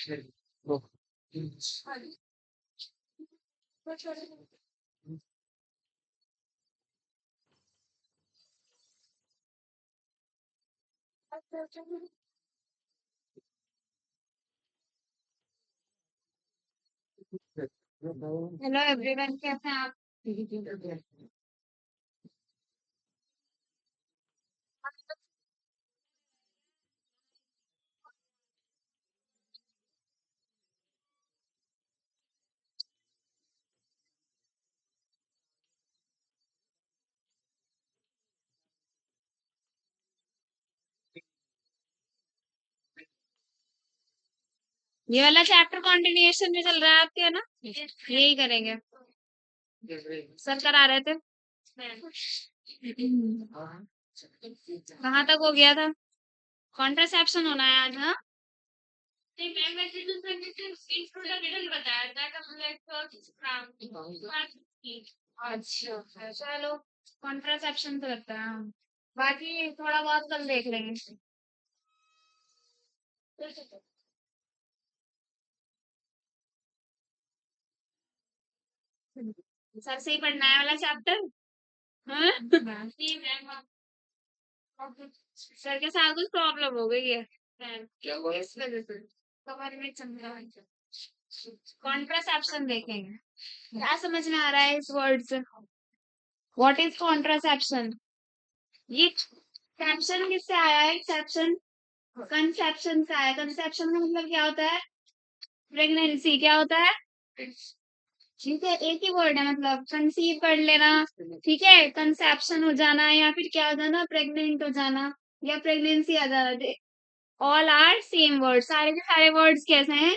Hello everyone, कैसे हैं आप? ये वाला चैप्टर कंटिन्यूएशन में चल रहा है आपके, है ना? यही करेंगे। सर करा रहे थे। कहाँ तक हो गया था? कॉन्ट्रासेप्शन होना है आज, हाँ? नहीं, मैंने सिर्फ इंट्रोडक्शन बताया था कि हम अच्छा, चलो। कॉन्ट्रासेप्शन तो लगता है, हाँ। बाकी थोड़ा बहुत कल देख लेंगे। सर से ही पढ़ना है वाला चैप्टर। हाँ। सर के साथ कुछ प्रॉब्लम हो गई है। क्या हुआ? इस वजह से कमर में चंद्रा। कॉन्ट्रासेप्शन देखेंगे। क्या समझ में आ रहा है इस वर्ड से? What is contraception? ये सेप्शन किससे आया है? सेप्शन कंसेप्शन से आया। कंसेप्शन का मतलब क्या होता है? प्रेगनेंसी। क्या होता है? ठीक है, एक ही वर्ड है, मतलब कंसीव कर लेना। ठीक है, कंसेप्शन हो जाना या फिर क्या हो जाना, प्रेग्नेंट हो जाना या प्रेगनेंसी आ जाना। All are same word. सारे के सारे वर्ड्स कैसे हैं?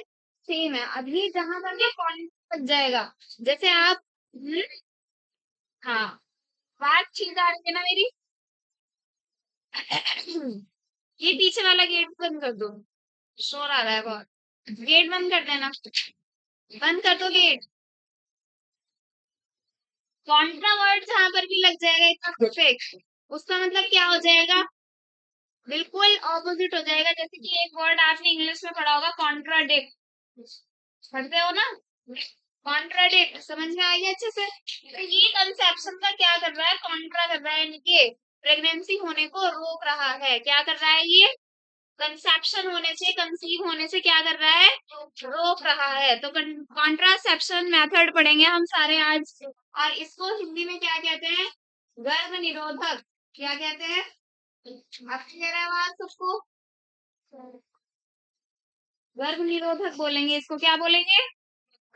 सेम है। अभी जहां पर ये पॉइंट लग जाएगा, जैसे आप हाँ, बात ठीक आ रही है ना मेरी? ये पीछे वाला गेट बंद कर दो, शोर आ रहा है बहुत। गेट बंद कर देना, बंद कर दो गेट। कॉन्ट्रा वर्ड जहां पर भी लग जाएगा इतना परफेक्ट, उसका मतलब क्या हो जाएगा? बिल्कुल ऑपोजिट हो जाएगा। जैसे कि एक वर्ड आपने इंग्लिश में पढ़ा होगा, कॉन्ट्राडिक्ट। पढ़ते हो ना? कॉन्ट्राडिक्ट समझ में आ गया अच्छे से? तो ये कंसेप्शन का क्या कर रहा है? कॉन्ट्रा कर रहा है, यानी कि प्रेगनेंसी होने को रोक रहा है। क्या कर रहा है ये? कंसेप्शन होने से, कंसीव होने से क्या कर रहा है? रोक रहा है। तो कॉन्ट्रासेप्शन मेथड पढ़ेंगे हम सारे आज। और इसको हिंदी में क्या कहते हैं? गर्भ निरोधक। क्या कहते हैं? अब क्लियर है आवाज सबको? गर्भ निरोधक बोलेंगे इसको। क्या बोलेंगे?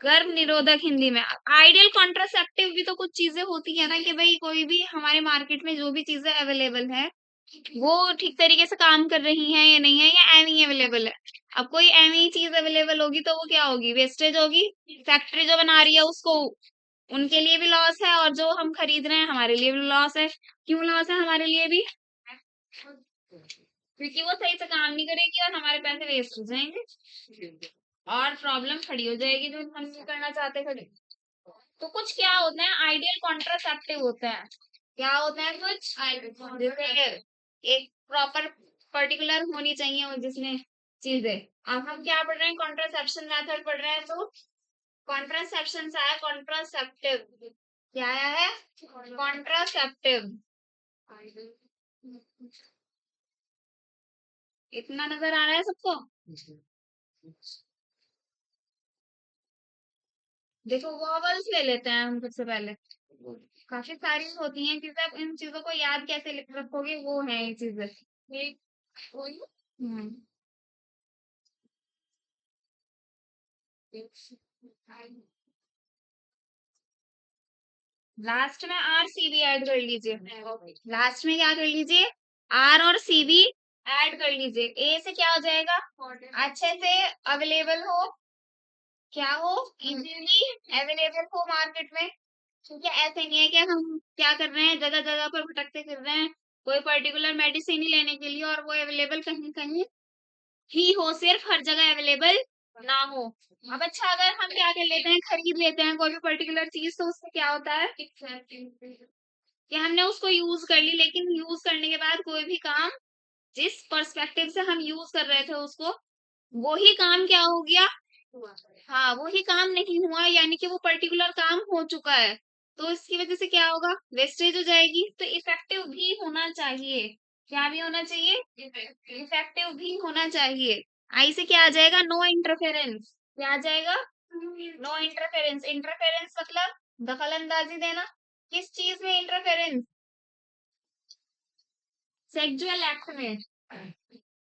गर्भ निरोधक हिंदी में। आइडियल कॉन्ट्रासेप्टिव भी तो कुछ चीजें होती है ना, कि भाई कोई भी हमारे मार्केट में जो भी चीजें अवेलेबल है वो ठीक तरीके से काम कर रही है या नहीं है, या एवं अवेलेबल है। अब कोई एवं चीज अवेलेबल होगी तो वो क्या होगी? वेस्टेज होगी। फैक्ट्री जो बना रही है उसको, उनके लिए भी लॉस है, और जो हम खरीद रहे हैं हमारे लिए भी लॉस है। क्यों लॉस है हमारे लिए भी? क्योंकि वो सही से काम नहीं करेगी और हमारे पैसे वेस्ट हो जाएंगे और प्रॉब्लम खड़ी हो जाएगी जो हम नहीं करना चाहते खड़ी। तो कुछ क्या होते हैं, आइडियल कॉन्ट्रासेप्टिव होते हैं। क्या होते हैं कुछ? जैसे एक प्रॉपर पर्टिकुलर होनी चाहिए वो जिसमें चीजें। अब हम क्या पढ़ रहे हैं? कॉन्ट्रासेप्शन मेथड पढ़ रहे हैं। तो कॉन्ट्रासेप्शन से आया कॉन्ट्रासेप्टिव। क्या आया है? कॉन्ट्रासेप्टिव। इतना नजर आ रहा है सबको? देखो वॉवल्स ले लेते हैं हम सबसे पहले। काफी सारी होती हैं कि आप इन चीजों को याद कैसे लिख रखोगे, वो है ये चीजें। एक हम्म लास्ट में आर सी बी ऐड कर लीजिए। लास्ट में क्या कर लीजिए? आर और सी बी ऐड कर लीजिए। ए से क्या हो जाएगा? अच्छे से अवेलेबल हो। क्या हो? इजीली अवेलेबल हो मार्केट में। ठीक है, ऐसे नहीं है कि हम क्या कर रहे हैं, जगह जगह पर भटकते फिर रहे हैं कोई पर्टिकुलर मेडिसिन ही लेने के लिए, और वो अवेलेबल कहीं कहीं ही हो, सिर्फ हर जगह अवेलेबल ना हो। अब अच्छा, अगर हम क्या कर लेते हैं, खरीद लेते हैं कोई भी पर्टिकुलर चीज, तो उससे क्या होता है कि हमने उसको यूज कर ली, लेकिन यूज करने के बाद कोई भी काम जिस पर्सपेक्टिव से हम यूज कर रहे थे उसको वही काम क्या हो गया? हाँ, वही काम नहीं हुआ, यानी कि वो पर्टिकुलर काम हो चुका है। तो इसकी वजह से क्या होगा? वेस्टेज हो जाएगी। तो इफेक्टिव भी होना चाहिए। क्या भी होना चाहिए? इफेक्टिव भी होना चाहिए। आई से क्या आ जाएगा? No interference. क्या आ जाएगा? No interference. इंटरफेरेंस मतलब दखल अंदाजी देना। किस चीज में इंटरफेरेंस? सेक्सुअल एक्ट में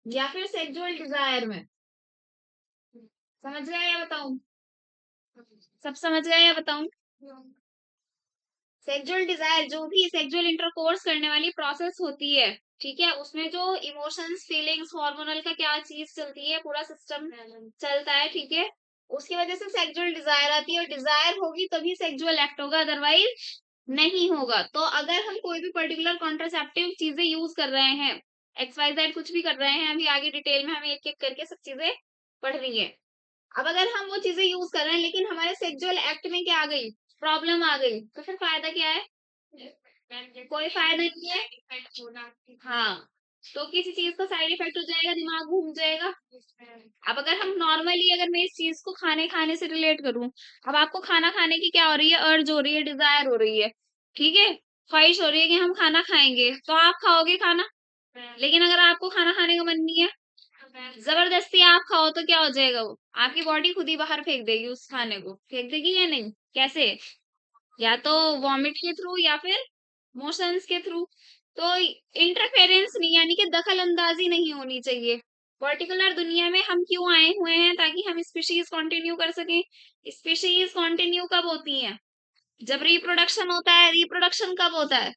या फिर सेक्सुअल डिजायर में। समझ गए या बताऊं? सब समझ गए या बताऊं? सेक्सुअल डिजायर जो भी सेक्सुअल इंटरकोर्स करने वाली प्रोसेस होती है, ठीक है, उसमें जो इमोशंस फीलिंग्स हार्मोनल का क्या चीज चलती है, पूरा सिस्टम चलता है, ठीक है। उसकी वजह से सेक्सुअल डिजायर आती है, और डिजायर होगी तभी सेक्सुअल एक्ट होगा, अदरवाइज नहीं होगा। तो अगर हम कोई भी पर्टिकुलर कॉन्ट्रासेप्टिव चीजें यूज कर रहे हैं, एक्स वाई जेड कुछ भी कर रहे हैं, अभी आगे डिटेल में हमें एक एक करके सब चीजें पढ़ रही है। अब अगर हम वो चीजें यूज कर रहे हैं लेकिन हमारे सेक्सुअल एक्ट में क्या आ गई? प्रॉब्लम आ गई, तो फिर फायदा क्या है? कोई फायदा नहीं है। हाँ, तो किसी चीज का साइड इफेक्ट हो जाएगा, दिमाग घूम जाएगा। अब अगर हम नॉर्मली, अगर मैं इस चीज को खाने खाने से रिलेट करूं, अब आपको खाना खाने की क्या हो रही है? अर्ज हो रही है, डिजायर हो रही है, ठीक है, ख्वाहिश हो रही है कि हम खाना खाएंगे, तो आप खाओगे खाना। लेकिन अगर आपको खाना खाने का मन नहीं है, जबरदस्ती आप खाओ, तो क्या हो जाएगा? वो आपकी बॉडी खुद ही बाहर फेंक देगी, उस खाने को फेंक देगी या नहीं? कैसे? या तो वॉमिट के थ्रू या फिर मोशंस के थ्रू। तो इंटरफेरेंस नहीं, यानी कि दखल अंदाजी नहीं होनी चाहिए। पर्टिकुलर दुनिया में हम क्यों आए हुए हैं? ताकि हम स्पीशीज कंटिन्यू कर सकें। स्पीशीज कंटिन्यू कब होती हैं? जब रिप्रोडक्शन होता है। रिप्रोडक्शन कब होता है?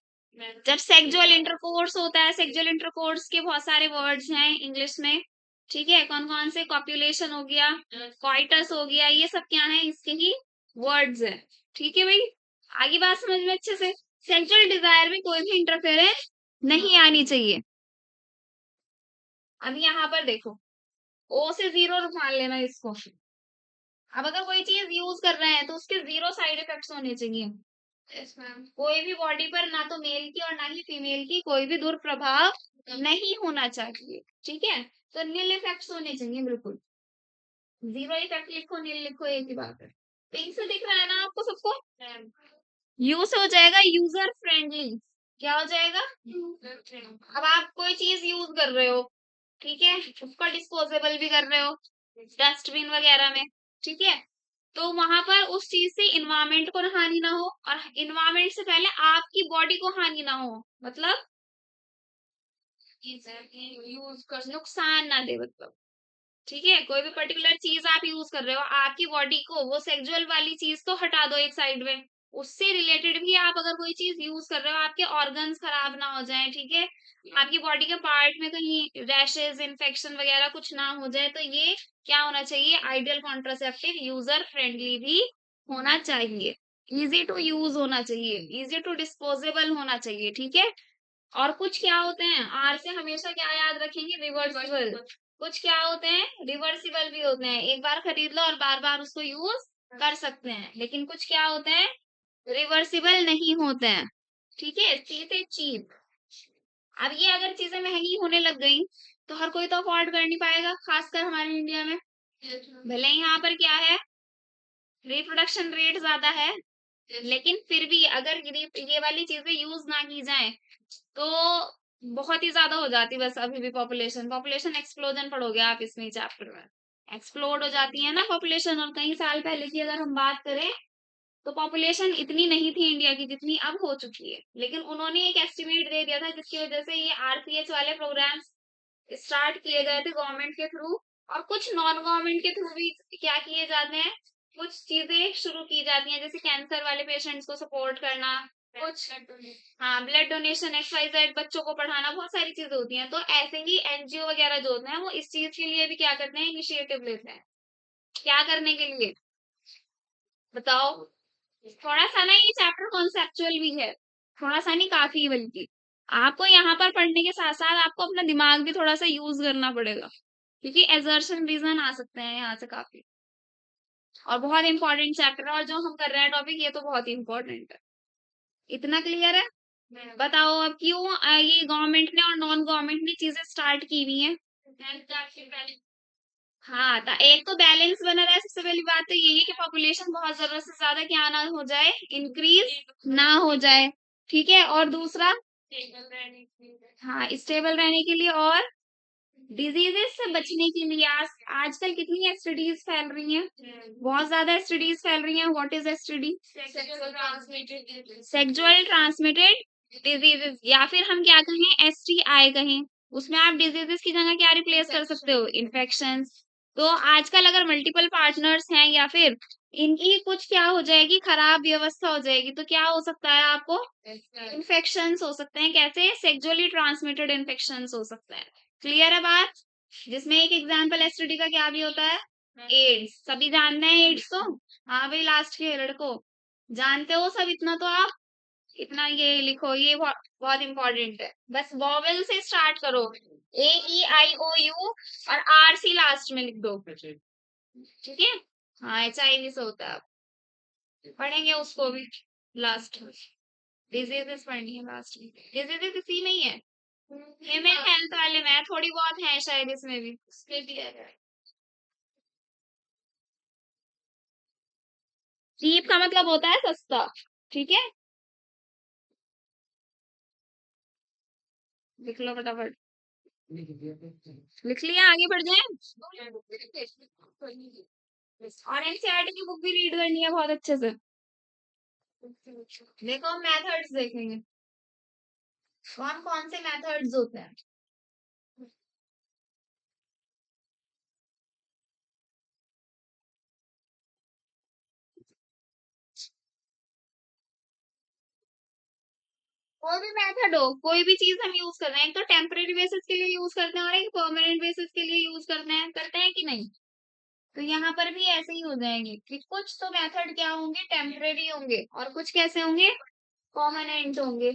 जब सेक्सुअल इंटरकोर्स होता है। सेक्सुअल इंटरकोर्स के बहुत सारे वर्ड्स हैं इंग्लिश में, ठीक है, कौन कौन से? कॉप्युलेशन हो गया, कॉइटस हो गया, ये सब क्या है? इसके ही वर्ड्स है, ठीक है भाई। आगे बात समझ में अच्छे से। सेक्सुअल डिजायर में कोई भी इंटरफेरेंस नहीं आनी चाहिए। अब यहाँ पर देखो, ओ से जीरो मान लेना इसको। अब अगर कोई चीज यूज कर रहे हैं तो उसके जीरो साइड इफेक्ट्स होने चाहिए। Yes ma'am. कोई भी बॉडी पर ना तो मेल की और ना ही फीमेल की कोई भी दुष्प्रभाव नहीं होना चाहिए, ठीक है। तो नील इफेक्ट्स होने चाहिए बिल्कुल। जीरो इफेक्ट लिखो, नील लिखो, एक ही बात है। पिंक से दिख रहा है ना आपको सबको? यू से हो जाएगा यूजर फ्रेंडली। क्या हो जाएगा? अब आप कोई चीज यूज कर रहे हो, ठीक है, उसका डिस्पोजेबल भी कर रहे हो डस्टबिन वगैरह में, ठीक है, तो वहां पर उस चीज से इन्वायरमेंट को हानि ना हो, और इन्वायरमेंट से पहले आपकी बॉडी को हानि ना हो, मतलब यूज कर नुकसान ना दे, मतलब, ठीक है। कोई भी पर्टिकुलर चीज आप यूज कर रहे हो, आपकी बॉडी को वो सेक्सुअल वाली चीज तो हटा दो एक साइड में, उससे रिलेटेड भी आप अगर कोई चीज यूज कर रहे हो, आपके ऑर्गन्स खराब ना हो जाए, ठीक है, आपकी बॉडी के पार्ट में कहीं रैशेस इन्फेक्शन वगैरह कुछ ना हो जाए, तो ये क्या होना चाहिए? आइडियल कॉन्ट्रासेप्टिव यूजर फ्रेंडली भी होना चाहिए, इजी टू यूज होना चाहिए, इजी टू डिस्पोजेबल होना चाहिए, ठीक है। और कुछ क्या होते हैं? आर से हमेशा क्या याद रखेंगे? रिवर्सिबल। कुछ क्या होते हैं? रिवर्सिबल भी होते हैं, एक बार खरीद लो और बार बार उसको यूज कर सकते हैं। लेकिन कुछ क्या होते हैं? रिवर्सिबल नहीं होते हैं, ठीक है। सी से चीप। अब ये अगर चीजें महंगी होने लग गई तो हर कोई तो अफोर्ड कर नहीं पाएगा, खासकर हमारे इंडिया में। भले ही यहाँ पर क्या है, रिप्रोडक्शन रेट ज्यादा है, लेकिन फिर भी अगर ये वाली चीजें यूज ना की जाए तो बहुत ही ज्यादा हो जाती, बस अभी भी पॉपुलेशन पॉपुलेशन एक्सप्लोजन पढ़ोगे आप इसमें चैप्टर में। एक्सप्लोड हो जाती है ना पॉपुलेशन। और कई साल पहले की अगर हम बात करें तो पॉपुलेशन इतनी नहीं थी इंडिया की जितनी अब हो चुकी है, लेकिन उन्होंने एक एस्टिमेट दे दिया था जिसकी वजह से ये आरपीएच वाले प्रोग्राम्स स्टार्ट किए गए थे गवर्नमेंट के थ्रू। और कुछ नॉन गवर्नमेंट के थ्रू भी क्या किए जाते हैं, कुछ चीजें शुरू की जाती हैं, जैसे कैंसर वाले पेशेंट्स को सपोर्ट करना, कुछ, हाँ, ब्लड डोनेशन, एक्सरसाइज, बच्चों को पढ़ाना, बहुत सारी चीजें होती हैं। तो ऐसे ही एनजीओ वगैरह जो होते हैं वो इस चीज के लिए भी क्या करते हैं? इनिशिएटिव लेते हैं। क्या करने के लिए? बताओ। थोड़ा सा ना ये चैप्टर कॉन्सेप्चुअल भी है, थोड़ा सा नहीं, काफी बल्कि। आपको यहाँ पर पढ़ने के साथ साथ आपको अपना दिमाग भी थोड़ा सा यूज करना पड़ेगा, क्योंकि एजर्शन रीजन आ सकते हैं यहाँ से काफी। और बहुत इंपॉर्टेंट चैप्टर है, और जो हम कर रहे हैं टॉपिक ये तो बहुत ही इंपॉर्टेंट है। इतना क्लियर है? बताओ अब क्यों ये गवर्नमेंट ने और नॉन गवर्नमेंट ने चीजें स्टार्ट की हुई हैं? हाँ, एक तो बैलेंस बना रहा है। सबसे पहली बात तो यही है कि पॉपुलेशन बहुत जरूरत से ज्यादा क्या ना हो जाए, इंक्रीज ना हो जाए। ठीक है, और दूसरा, हाँ, स्टेबल रहने के लिए, और डिजीजेस से बचने के लिए। आजकल कितनी एसटीडीज फैल रही हैं, बहुत ज्यादा एसटीडीज फैल रही हैं। What is STD? Sexual transmitted diseases, या फिर हम क्या कहें, एसटीआई कहें। उसमें आप डिजीजेस की जगह क्या रिप्लेस कर सकते हो, इन्फेक्शन। तो आजकल अगर मल्टीपल पार्टनर्स हैं, या फिर इनकी कुछ क्या हो जाएगी, खराब व्यवस्था हो जाएगी, तो क्या हो सकता है आपको, इन्फेक्शंस हो सकते हैं। कैसे? सेक्सुअली ट्रांसमिटेड इन्फेक्शंस हो सकता है। क्लियर है बात? जिसमें एक एग्जांपल एसटीडी का क्या भी होता है, एड्स। सभी जानते हैं एड्स तो। हाँ भाई, लास्ट के लड़को जानते हो सब। इतना तो आप, इतना ये लिखो, ये बहुत इंपॉर्टेंट है। बस वॉवेल से स्टार्ट करो, AEIOU, और RC लास्ट में लिख दो। ठीक है। हाँ, HIV से होता है। पढ़ेंगे उसको भी लास्ट में। डिजीजेस पढ़नी है लास्ट में। डिजीजेस इसी में ही है, ह्यूमन हेल्थ वाले में है, थोड़ी बहुत है शायद इसमें भी, उसके क्लियर है। चीप का मतलब होता है सस्ता। ठीक है, लिख लो फटाफट। लिख लिया, आगे बढ़ जाए। और एनसीईआरटी की बुक भी रीड करनी है बहुत अच्छे से। देखो, मेथड्स देखेंगे, कौन कौन से मेथड्स होते हैं। कोई भी मेथड हो, कोई भी चीज हम यूज कर रहे हैं, एक तो टेम्परेरी बेसिस के लिए यूज करते हैं, और एक परमानेंट बेसिस के लिए यूज करते हैं कि नहीं। तो यहाँ पर भी ऐसे ही हो जाएंगे कि कुछ तो मेथड क्या होंगे, टेम्परेरी होंगे, और कुछ कैसे होंगे, परमानेंट होंगे।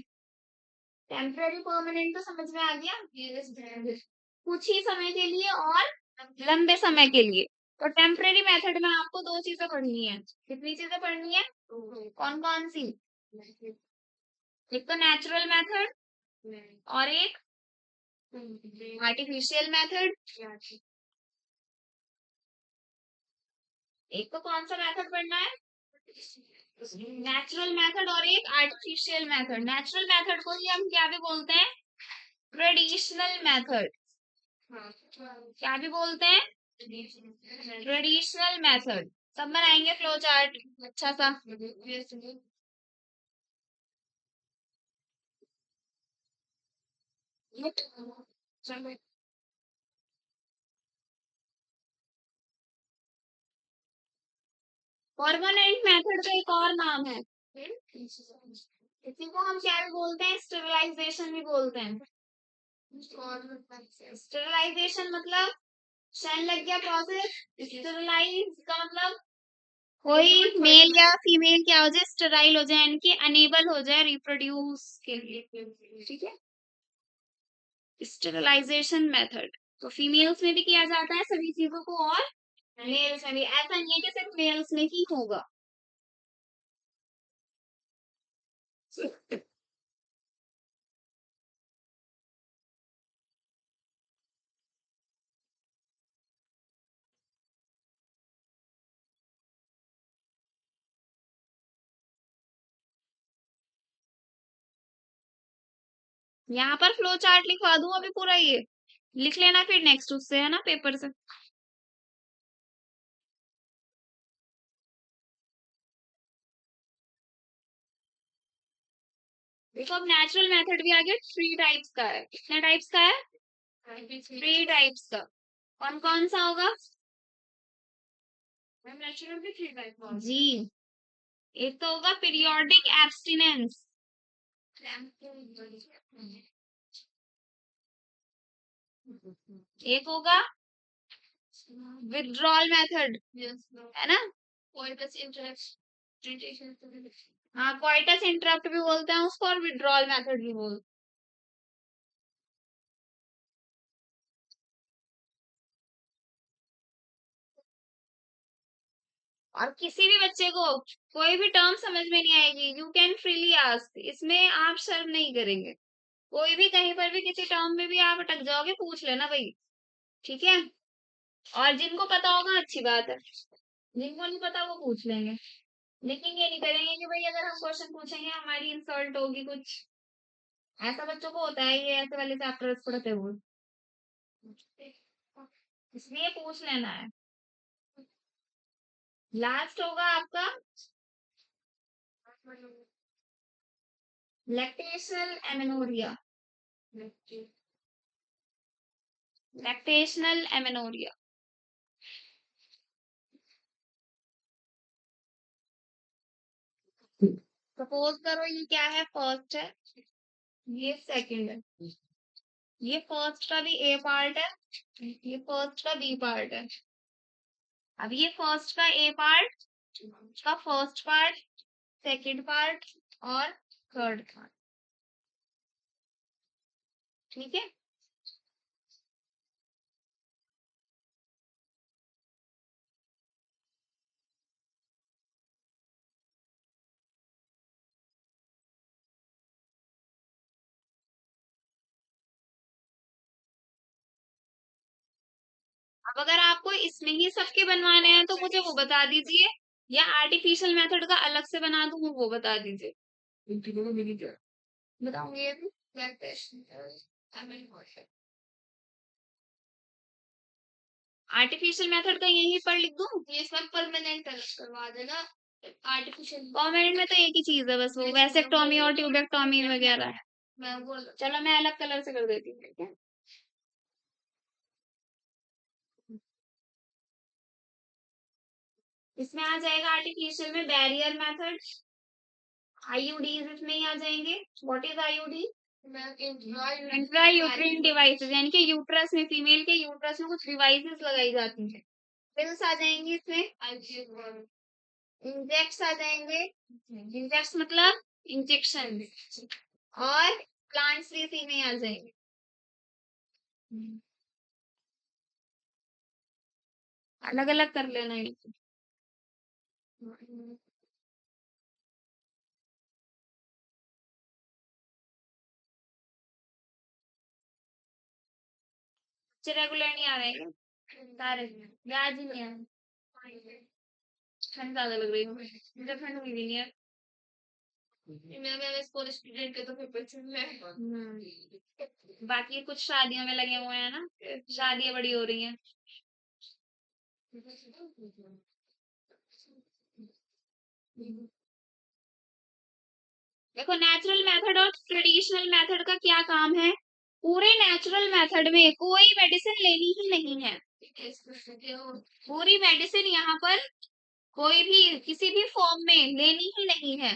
टेम्परेरी परमानेंट तो समझ में आ गया, कुछ ही समय के लिए और लंबे समय के लिए। तो टेम्परेरी मेथड में आपको दो चीजें पढ़नी है। कितनी चीजें पढ़नी है? कौन कौन सी? एक तो नेचुरल मेथड, और एक आर्टिफिशियल मेथड। एक तो कौन सा मेथड पढ़ना है, नेचुरल मेथड, और एक आर्टिफिशियल मेथड। नेचुरल मेथड को ही हम क्या भी बोलते हैं, ट्रेडिशनल मेथड। क्या भी बोलते हैं, ट्रेडिशनल मेथड। सब बनाएंगे फ्लो चार्ट अच्छा सा। परमानेंट मेथड का एक और नाम है, इसी को हम क्या भी बोलते हैं, स्टेरिलाइजेशन भी बोलते हैं। स्टेरिलाइजेशन मतलब, शन लग गया प्रोसेस। स्टेरिलाइज का मतलब, कोई मेल या फीमेल क्या हो जाए, स्टेराइल हो जाए, यानी कि अनेबल हो जाए रिप्रोड्यूस के लिए। ठीक है, स्टेरिलाइजेशन मेथड तो फीमेल्स में भी किया जाता है सभी चीजों को, और मेल्स में भी। ऐसा नहीं है कि सिर्फ मेल्स में ही होगा। यहाँ पर फ्लो चार्ट लिखवा दूं अभी पूरा, ये लिख लेना फिर नेक्स्ट उससे, है ना, पेपर से। देखो, अब नेचुरल मेथड भी आ गया, थ्री टाइप्स का है। कितने टाइप्स का है? थ्री टाइप्स का। कौन कौन सा होगा? नेचुरल भी थ्री टाइप का जी। एक तो होगा पीरियोडिक एब्सटिनेंस, एक होगा विथड्रॉल मेथड, है ना। हाँ, क्वाइटस इंटरप्ट भी बोलते हैं उसको, और विथड्रॉल मेथड भी बोलते हैं। और किसी भी बच्चे को कोई भी टर्म समझ में नहीं आएगी, यू कैन फ्रीली आस्क, इसमें आप शर्म नहीं करेंगे। कोई भी कहीं पर भी किसी टर्म में भी आप अटक जाओगे, पूछ लेना भाई। ठीक है, और जिनको पता होगा अच्छी बात है, जिनको नहीं पता वो पूछ लेंगे, लेकिन ये नहीं करेंगे कि भाई अगर हम क्वेश्चन पूछेंगे हमारी इंसल्ट होगी कुछ। ऐसा बच्चों को होता है, ये ऐसे वाले चैप्टर्स पढ़ते हुए, इसलिए पूछ लेना है। लास्ट होगा आपका lactational amenorrhoea. Lactational amenorrhoea, suppose करो ये क्या है, फर्स्ट है, ये सेकंड है, ये फर्स्ट का भी ए पार्ट है, ये फर्स्ट का बी पार्ट है। अब ये फर्स्ट का ए पार्ट का फर्स्ट पार्ट, सेकंड पार्ट और थर्ड पार्ट, ठीक है। अब अगर आपको इसमें ही सबके बनवाने हैं तो मुझे वो बता दीजिए, या आर्टिफिशियल मेथड का अलग से बना दूं वो बता दीजिए। बताऊंगी ये भी। आर्टिफिशियल मेथड का यहीं पर लिख दूं, ये सब परमानेंट करवा देना। आर्टिफिशियल परमानेंट में तो एक ही चीज है बस, वो वैसेक्टोमी और ट्यूबेक्टोमी वगैरह है। चलो मैं अलग कलर से कर देती हूँ, ठीक है। इसमें आ जाएगा आर्टिफिशियल में बैरियर मेथड, आईयूडीज इसमें ही आ जाएंगे। What is IUD? Intra uterine devices, यानी कि यूट्रस में, फीमेल के यूट्रस में कुछ डिवाइसेस लगाई जाती हैं। पिल्स आ जाएंगी इसमें, इंजेक्ट्स आ जाएंगे, इंजेक्ट्स मतलब इंजेक्शन, और प्लांट्स भी इसी में आ जाएंगे। अलग अलग कर लेना इनको। रेगुलर नहीं आ रहे हैं क्या? सारे ब्याज ही नहीं आ रहे। ठंड ज्यादा लग रही है मुझे, ठंड हुई भी नहीं है। मैं स्कूल स्टूडेंट के तो पेपर चल रहे हैं। बाकी कुछ शादियों में लगे हुए हैं ना, शादियां बड़ी हो रही हैं। देखो नेचुरल मेथड और ट्रेडिशनल मेथड का क्या काम है, पूरे नेचुरल मेथड में कोई मेडिसिन लेनी ही नहीं है। पूरी मेडिसिन यहाँ पर कोई भी किसी भी फॉर्म में लेनी ही नहीं है,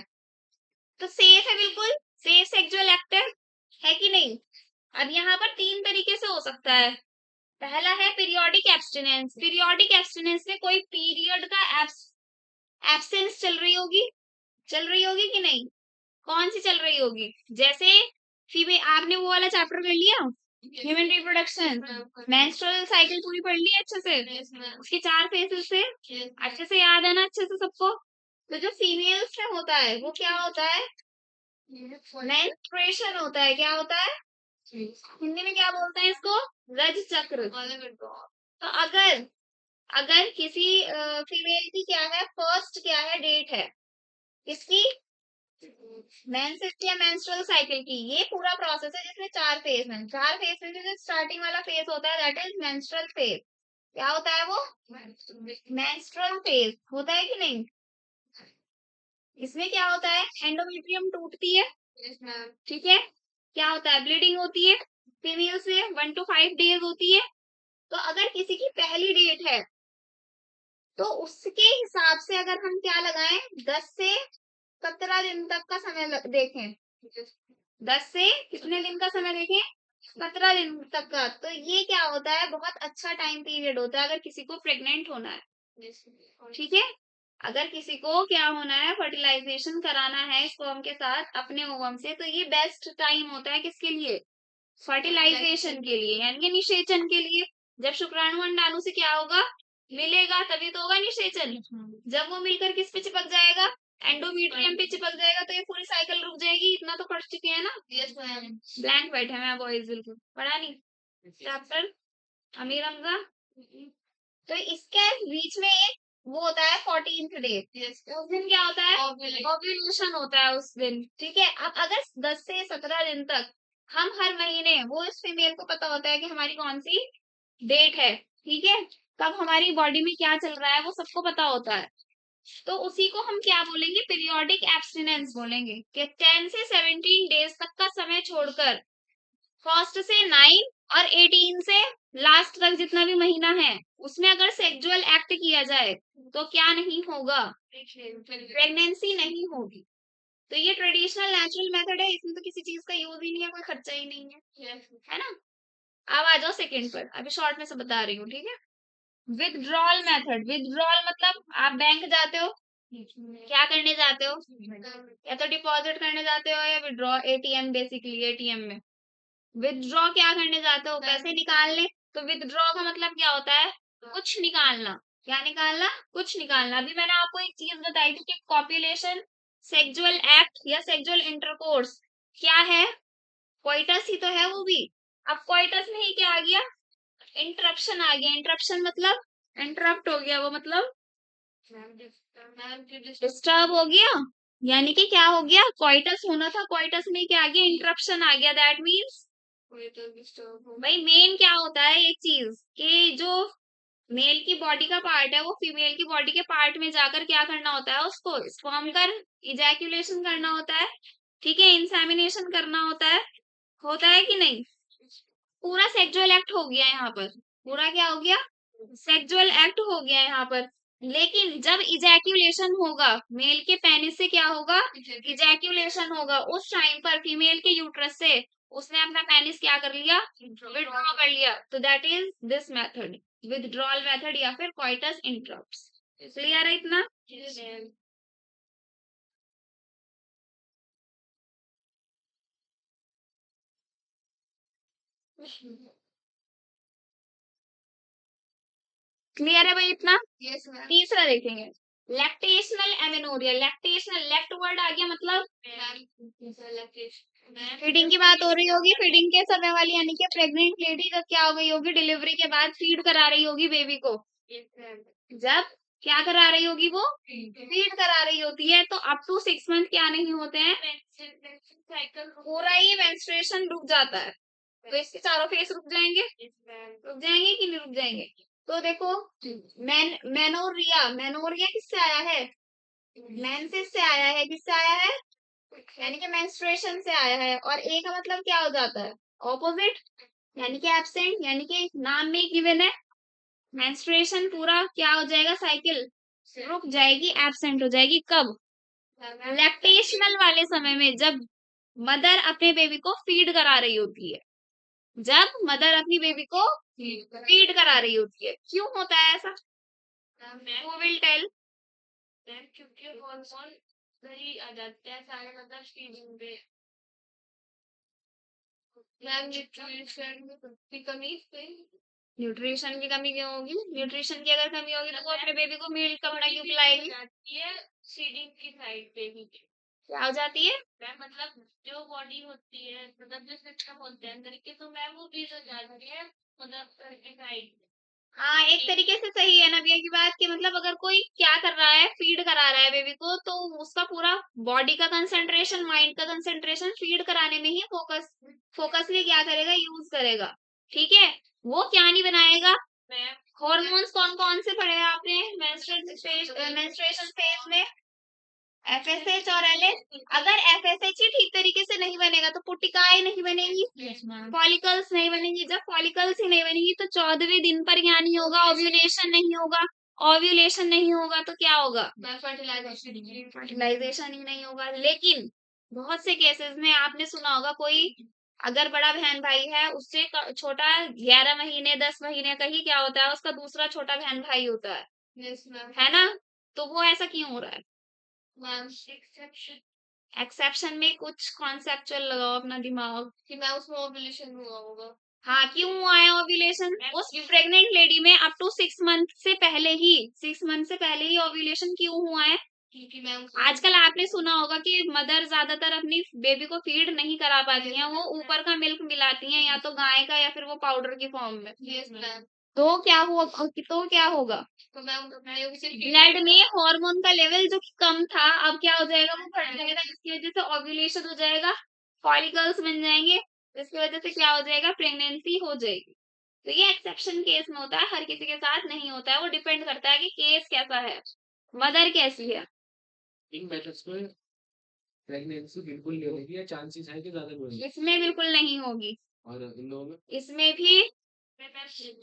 तो सेफ है बिल्कुल, सेफ सेक्सुअल एक्टिव है कि नहीं। अब यहाँ पर तीन तरीके से हो सकता है। पहला है पीरियोडिक एब्सटिनेंस, पीरियोडिक एब्सटिनेंस में कोई पीरियड का एब्सेंस चल रही होगी कि नहीं, कौन सी चल रही होगी, जैसे फीमेल, आपने वो वाला चैप्टर कर लिया ह्यूमन रिप्रोडक्शन, मेंस्ट्रुअल साइकिल पूरी पढ़ ली अच्छे से, उसके 4 फेजेस से अच्छे से याद है ना, अच्छे से सबको। तो जो फीमेल्स में होता है वो क्या होता है, मेंस्ट्रुएशन होता है, क्या होता है, हिंदी में क्या बोलते हैं इसको, रज चक्र। तो अगर अगर किसी फीमेल की क्या है, फर्स्ट क्या है, डेट है इसकी, मेंसेस या मेंस्ट्रुअल साइकिल की, ये पूरा प्रोसेस है जिसमें 4 फेज हैं। 4 फेज में जो स्टार्टिंग वाला फेज होता है दैट इज मेंस्ट्रुअल फेज। क्या होता है वो, मेंस्ट्रुअल फेज होता है कि नहीं। इसमें क्या होता है, एंडोमेट्रियम टूटती है, ठीक है, क्या होता है, ब्लीडिंग होती है, फीमेल से 1 to 5 डेज होती है। तो अगर किसी की पहली डेट है तो उसके हिसाब से अगर हम क्या लगाएं, 10 से 17 दिन तक का समय देखें, 10 से कितने दिन का समय देखें, 17 दिन तक का। तो ये क्या होता है, बहुत अच्छा टाइम पीरियड होता है अगर किसी को प्रेग्नेंट होना है, ठीक है। अगर किसी को क्या होना है, फर्टिलाइजेशन कराना है स्पर्म के साथ अपने ओवम से, तो ये बेस्ट टाइम होता है किसके लिए, फर्टिलाइजेशन के लिए, यानी कि निषेचन के लिए। जब शुक्राणु अंडाणु से क्या होगा, मिलेगा, तभी तो होगा निषेचन। जब वो मिलकर किस पे चिपक जाएगा, एंडोमेट्रियम पे चिपक जाएगा, तो ये पूरी साइकिल रुक जाएगी। इतना तो पढ़ चुके हैं ना। यस मैम, ब्लैंक बैठे हैं, मैं बॉयज बिल्कुल पढ़ा नहीं चैप्टर। अमीर हमजा तो इसके बीच में एक वो होता है 14th डे। उस दिन क्या होता है? ओव्यूलेशन होता है उस दिन। ठीक है, अब अगर 10 से 17 दिन तक हम हर महीने, वो इस फीमेल को पता होता है कि हमारी कौन सी डेट है, ठीक है, कब हमारी बॉडी में क्या चल रहा है वो सबको पता होता है, तो उसी को हम क्या बोलेंगे? पीरियोडिक एब्सटिनेंस बोलेंगे कि 10 से 17 डेज तक का समय छोड़कर फर्स्ट से 9 और 18 से लास्ट तक जितना भी महीना है उसमें अगर सेक्सुअल एक्ट किया जाए तो क्या नहीं होगा? प्रेगनेंसी नहीं होगी। तो ये ट्रेडिशनल नेचुरल मेथड है, इसमें तो किसी चीज का यूज ही नहीं है, कोई खर्चा ही नहीं है ना। अब आ जाओ सेकंड पर, अभी शॉर्ट में से बता रही हूँ, ठीक है। Withdrawal method. विथड्रॉल मतलब आप बैंक जाते हो, क्या करने जाते हो? या तो डिपॉजिट करने जाते हो या विड्रॉ, एटीएम, बेसिकली एटीएम में विथड्रॉ क्या करने जाते हो? पैसे निकालने। तो विथड्रॉ का मतलब क्या होता है? कुछ निकालना। क्या निकालना? कुछ निकालना। अभी मैंने आपको एक चीज बताई थी कि कॉपुलेशन, सेक्सुअल एक्ट या सेक्सुअल इंटरकोर्स क्या है? कोइटस ही तो है वो भी। अब कोइटस में ही क्या आ गया? इंटरप्शन आ गया। इंटरप्शन मतलब इंटरप्ट हो गया, वो मतलब डिस्टर्ब हो गया, यानी कि क्या हो गया? क्वाइटस होना था, क्वाइटस में क्या आ गया? इंटरप्शन आ गया। दैट मीन्स भाई मेन क्या होता है एक चीज कि जो मेल की बॉडी का पार्ट है वो फीमेल की बॉडी के पार्ट में जाकर क्या करना होता है? उसको स्पर्म कर इजैक्यूलेशन करना होता है, ठीक है, इंसेमिनेशन करना होता है कि नहीं? पूरा सेक्सुअल एक्ट हो गया यहाँ पर। पूरा क्या हो गया? सेक्सुअल एक्ट हो गया यहाँ पर। लेकिन जब इजैक्यूलेशन होगा, मेल के पेनिस से क्या होगा? इजैक्यूलेशन होगा। उस टाइम पर फीमेल के यूट्रस से उसने अपना पेनिस क्या कर लिया? विड्रॉ कर लिया। तो that is this method, withdrawal method या फिर कोइटस इंटरप्ट्स। क्लियर है इतना? क्लियर है भाई इतना? तीसरा देखेंगे, lactational amenorrhoea. Lactational, left word आ गया मतलब फीडिंग की बात हो रही होगी। फीडिंग के समय वाली, यानी कि प्रेग्नेंट लेडी जब क्या हो गई होगी? डिलीवरी के बाद फीड करा रही होगी बेबी को। जब क्या करा रही होगी? वो फीड करा रही होती है। तो अप टू 6 मंथ क्या नहीं होते हैं? पूरा ही मेंस्ट्रुएशन रुक जाता है। तो इसके चारों फेस रुक जाएंगे? रुक जाएंगे कि नहीं रुक जाएंगे? तो देखो, मेनोरिया, मेनोरिया किससे आया है? मेंसेस से आया है। किससे आया है? यानी कि मेंस्ट्रुएशन से आया है। और ए का मतलब क्या हो जाता है? ऑपोजिट, यानी कि एब्सेंट, यानी कि नाम में गिवन है। मेंस्ट्रुएशन पूरा क्या हो जाएगा? साइकिल रुक जाएगी, एब्सेंट हो जाएगी। कब? लैक्टेशनल वाले समय में, जब मदर अपने बेबी को फीड करा रही होती है। जब मदर अपनी बेबी को फीड करा रही होती है। क्यों होता है ऐसा? Who will tell? क्योंकि हार्मोन सही आ जाते हैं सारे, मतलब फीडिंग पे। मैम न्यूट्रिशन की कमी पे, न्यूट्रिशन की कमी क्यों होगी? न्यूट्रिशन की अगर कमी होगी तो वो अपने बेबी को मिल्क कपड़ा क्यों पिलाएगी? फीडिंग की साइड बेबी की क्या हो जाती है? मैम मतलब जो बॉडी होती है, मतलब जो सिस्टम होते हैं अंदर के, तो मैम वो बीज हो जाती है, मतलब साइड। हाँ, एक तरीके से सही है नबिया की बात कि मतलब अगर कोई क्या कर रहा है? फीड करा रहा है बेबी को, तो उसका पूरा बॉडी का कंसंट्रेशन, माइंड का कंसंट्रेशन फीड कराने में ही फोकसली क्या करेगा? यूज करेगा। ठीक है, वो क्या नहीं बनाएगा? हॉर्मोन्स कौन कौन से पढ़े हैं आपने मेंस्ट्रुएशन फेज में? एफएसएच और एलएच। अगर एफएसएच ही ठीक तरीके से नहीं बनेगा तो पुटिकाएं नहीं बनेगी, फॉलिकल्स नहीं बनेगी। जब फॉलिकल्स ही नहीं बनेगी तो 14वें दिन पर क्या नहीं होगा? ओव्यूलेशन नहीं होगा। ओव्यूलेशन नहीं होगा तो क्या होगा? फर्टिलाइजेशन ही नहीं होगा। लेकिन बहुत से केसेस में आपने सुना होगा, कोई अगर बड़ा बहन भाई है, उससे छोटा 11 महीने 10 महीने का ही क्या होता है? उसका दूसरा छोटा बहन भाई होता है ना? तो वो ऐसा क्यों हो रहा है? एक्सेप्शन में कुछ कॉन्सेप्चुअल लगाओ अपना दिमाग कि मैं उसमें ओव्यूलेशन हुआ होगा। हाँ, क्यों हुआ है ओव्यूलेशन? उस प्रेग्नेंट लेडी में अप टू 6 मंथ से पहले ही, 6 मंथ से पहले ही ओव्यूलेशन क्यों हुआ है? क्योंकि मैम आजकल आपने सुना होगा कि मदर ज्यादातर अपनी बेबी को फीड नहीं करा पाती हैं, वो ऊपर का मिल्क मिलाती हैं, या तो गाय का या फिर वो पाउडर की फॉर्म में। Yes ma'am. तो क्या होगा, ब्लड में हार्मोन का लेवल जो कि कम था अब क्या हो जाएगा, वो बढ़ जाएगा, जिसकी वजह से ओव्यूलेशन हो जाएगा, फॉलिकल्स बन जाएंगे, जिसकी वजह से क्या हो जाएगा, प्रेगनेंसी हो जाएगी। तो ये एक्सेप्शन केस में होता है, हर किसी के साथ नहीं होता है, वो डिपेंड करता है कि केस कैसा है, मदर कैसी है। इन मेथड्स में प्रेगनेंसी बिल्कुल नहीं होगी या चांसेस है कि ज्यादा होगी, इसमें बिल्कुल नहीं होगी, और इन लोगों में इसमें भी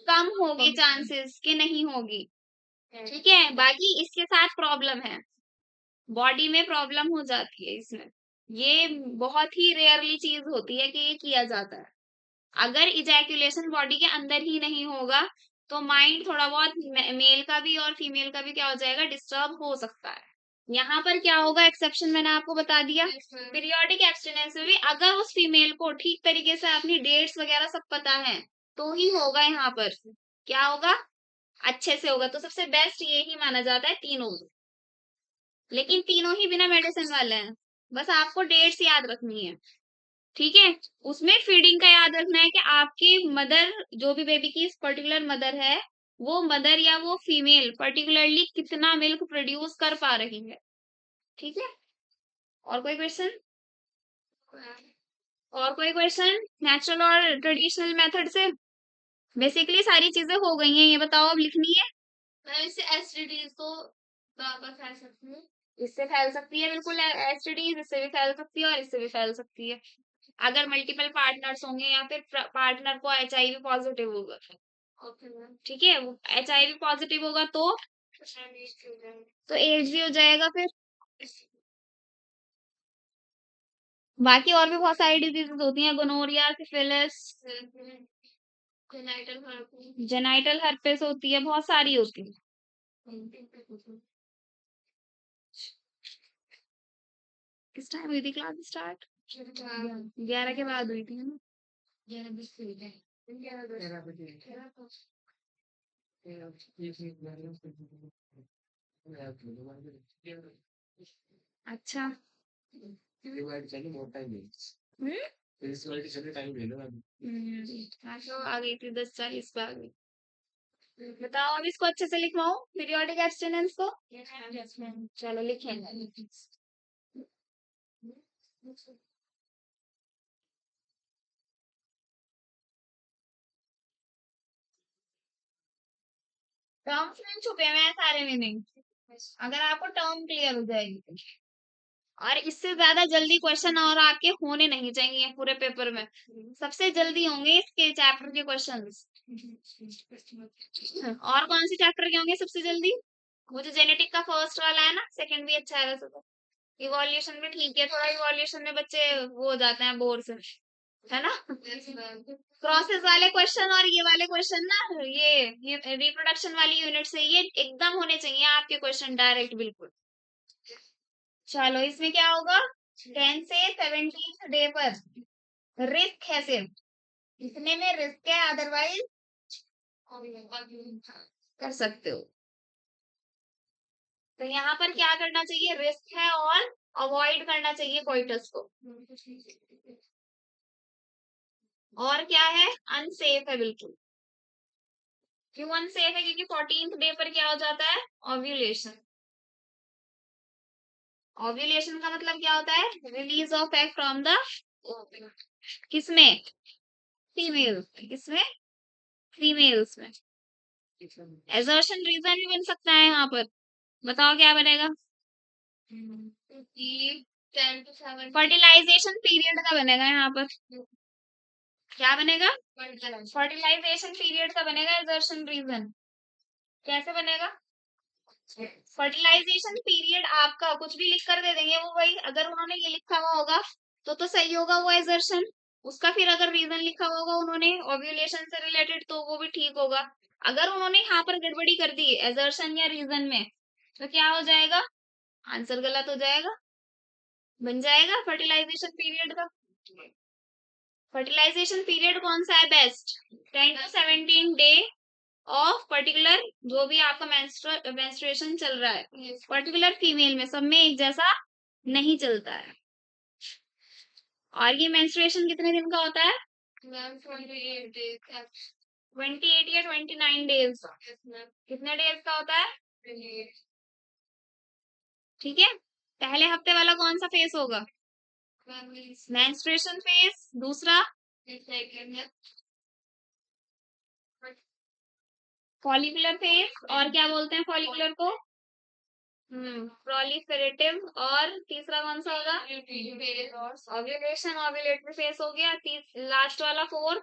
कम होगी चांसेस कि नहीं होगी। ठीक है, बाकी इसके साथ प्रॉब्लम है, बॉडी में प्रॉब्लम हो जाती है इसमें, ये बहुत ही रेयरली चीज होती है कि ये किया जाता है। अगर इजैकुलेशन बॉडी के अंदर ही नहीं होगा तो माइंड थोड़ा बहुत मेल का भी और फीमेल का भी क्या हो जाएगा, डिस्टर्ब हो सकता है। यहाँ पर क्या होगा, एक्सेप्शन मैंने आपको बता दिया, पीरियोडिक एब्सटिनेंस में भी अगर उस फीमेल को ठीक तरीके से अपनी डेट्स वगैरह सब पता है तो ही होगा, यहाँ पर क्या होगा, अच्छे से होगा। तो सबसे बेस्ट ये ही माना जाता है तीनों, लेकिन तीनों ही बिना मेडिसिन वाले हैं, बस आपको डेट्स याद रखनी है। ठीक है, उसमें फीडिंग का याद रखना है कि आपकी मदर, जो भी बेबी की पर्टिकुलर मदर है, वो मदर या वो फीमेल पर्टिकुलरली कितना मिल्क प्रोड्यूस कर पा रही है। ठीक है, और कोई क्वेश्चन, और कोई क्वेश्चन, नेचुरल और ट्रेडिशनल मेथड से बेसिकली सारी चीजें हो गई हैं, ये बताओ अब लिखनी है। इससे एसटीडीज तो वापस फैल सकती है, इससे फैल सकती है, बिल्कुल एसटीडीज इससे भी फैल सकती है और इससे भी फैल सकती है, अगर मल्टीपल पार्टनर्स होंगे या फिर पार्टनर को एचआईवी पॉजिटिव होगा। ठीक है, एचआईवी पॉजिटिव होगा तो एड्स भी हो जाएगा फिर। बाकी और भी बहुत सारी डिजीजेस होती हैं, गोनोरिया, सिफिलिस, जेनाइटल हर्पेस होती है, बहुत सारी होती है। किस टाइम हुई थी क्लास स्टार्ट, 11 के बाद हुई थी ना, 11 अच्छा। हाँ तो आ गई थी 10:40 पे आ गई। बताओ अब इसको अच्छे से लिखवाओ, पीरियोडिक एब्सटिनेंस को। चलो लिखें, टर्म्स में छुपे हुए हैं सारे मीनिंग, अगर आपको टर्म क्लियर हो जाएगी तो। और इससे ज्यादा जल्दी क्वेश्चन और आपके होने नहीं चाहिए पूरे पेपर में, सबसे जल्दी होंगे इसके चैप्टर के क्वेश्चंस। और कौन से चैप्टर के होंगे सबसे जल्दी, वो जो जेनेटिक का फर्स्ट वाला है ना, सेकंड भी अच्छा है वैसे तो, इवोल्यूशन भी ठीक है, थोड़ा इवोल्यूशन में बच्चे वो हो जाते हैं बोर से, है ना। प्रोसेस वाले क्वेश्चन और ये वाले क्वेश्चन ना, ये रिप्रोडक्शन वाली यूनिट से ये एकदम होने चाहिए आपके क्वेश्चन डायरेक्ट बिल्कुल। चलो इसमें क्या होगा, 10 से 17 डे पर रिस्क है, सिर्फ इतने में रिस्क है, अदरवाइज कर सकते हो। तो यहाँ पर क्या करना चाहिए, रिस्क है और अवॉइड करना चाहिए कोइटस को, और क्या है, अनसेफ है बिल्कुल। क्यों अनसेफ है, क्योंकि 14th डे पर क्या हो जाता है, ओव्यूलेशन। ओव्यूलेशन का मतलब क्या होता है, release of egg from the, किसमें, फीमेल, किसमें, फीमेल्स में। एजर्शन रीजन भी बन सकता है यहाँ पर, बताओ क्या बनेगा, फर्टिलाइजेशन पीरियड का बनेगा यहाँ पर, क्या बनेगा, फर्टिलाइजेशन पीरियड का बनेगा एजर्शन रीजन। कैसे बनेगा, फर्टिलाइजेशन पीरियड आपका कुछ भी लिख कर दे देंगे वो वही, अगर उन्होंने ये लिखा हुआ होगा तो सही होगा वो एजर्शन उसका, फिर अगर रीजन लिखा हुआ होगा उन्होंने ओव्यूलेशन से रिलेटेड तो वो भी ठीक होगा। अगर उन्होंने यहाँ पर गड़बड़ी कर दी एजर्शन या रीजन में तो क्या हो जाएगा, आंसर गलत हो जाएगा, बन जाएगा फर्टिलाइजेशन पीरियड का। फर्टिलाइजेशन पीरियड कौन सा है best, 10 to 17 day of particular, जो भी आपका मेंस्ट्रुएशन चल रहा है पर्टिकुलर फीमेल में, सब में एक जैसा नहीं चलता है। और ये मेंस्ट्रुएशन कितने दिन का होता है, 28 या 29 डेज, कितने डेज का होता है? ठीक है, पहले हफ्ते वाला कौन सा फेस होगा? Menstruation face. दूसरा फॉलिकुलर फेस, और क्या बोलते हैं फॉलिकुलर को? प्रोलिफेरेटिव। और तीसरा कौन सा होगा? ओव्यूलेशन, ओव्यूलेटरी फेस हो गया। लास्ट वाला fourth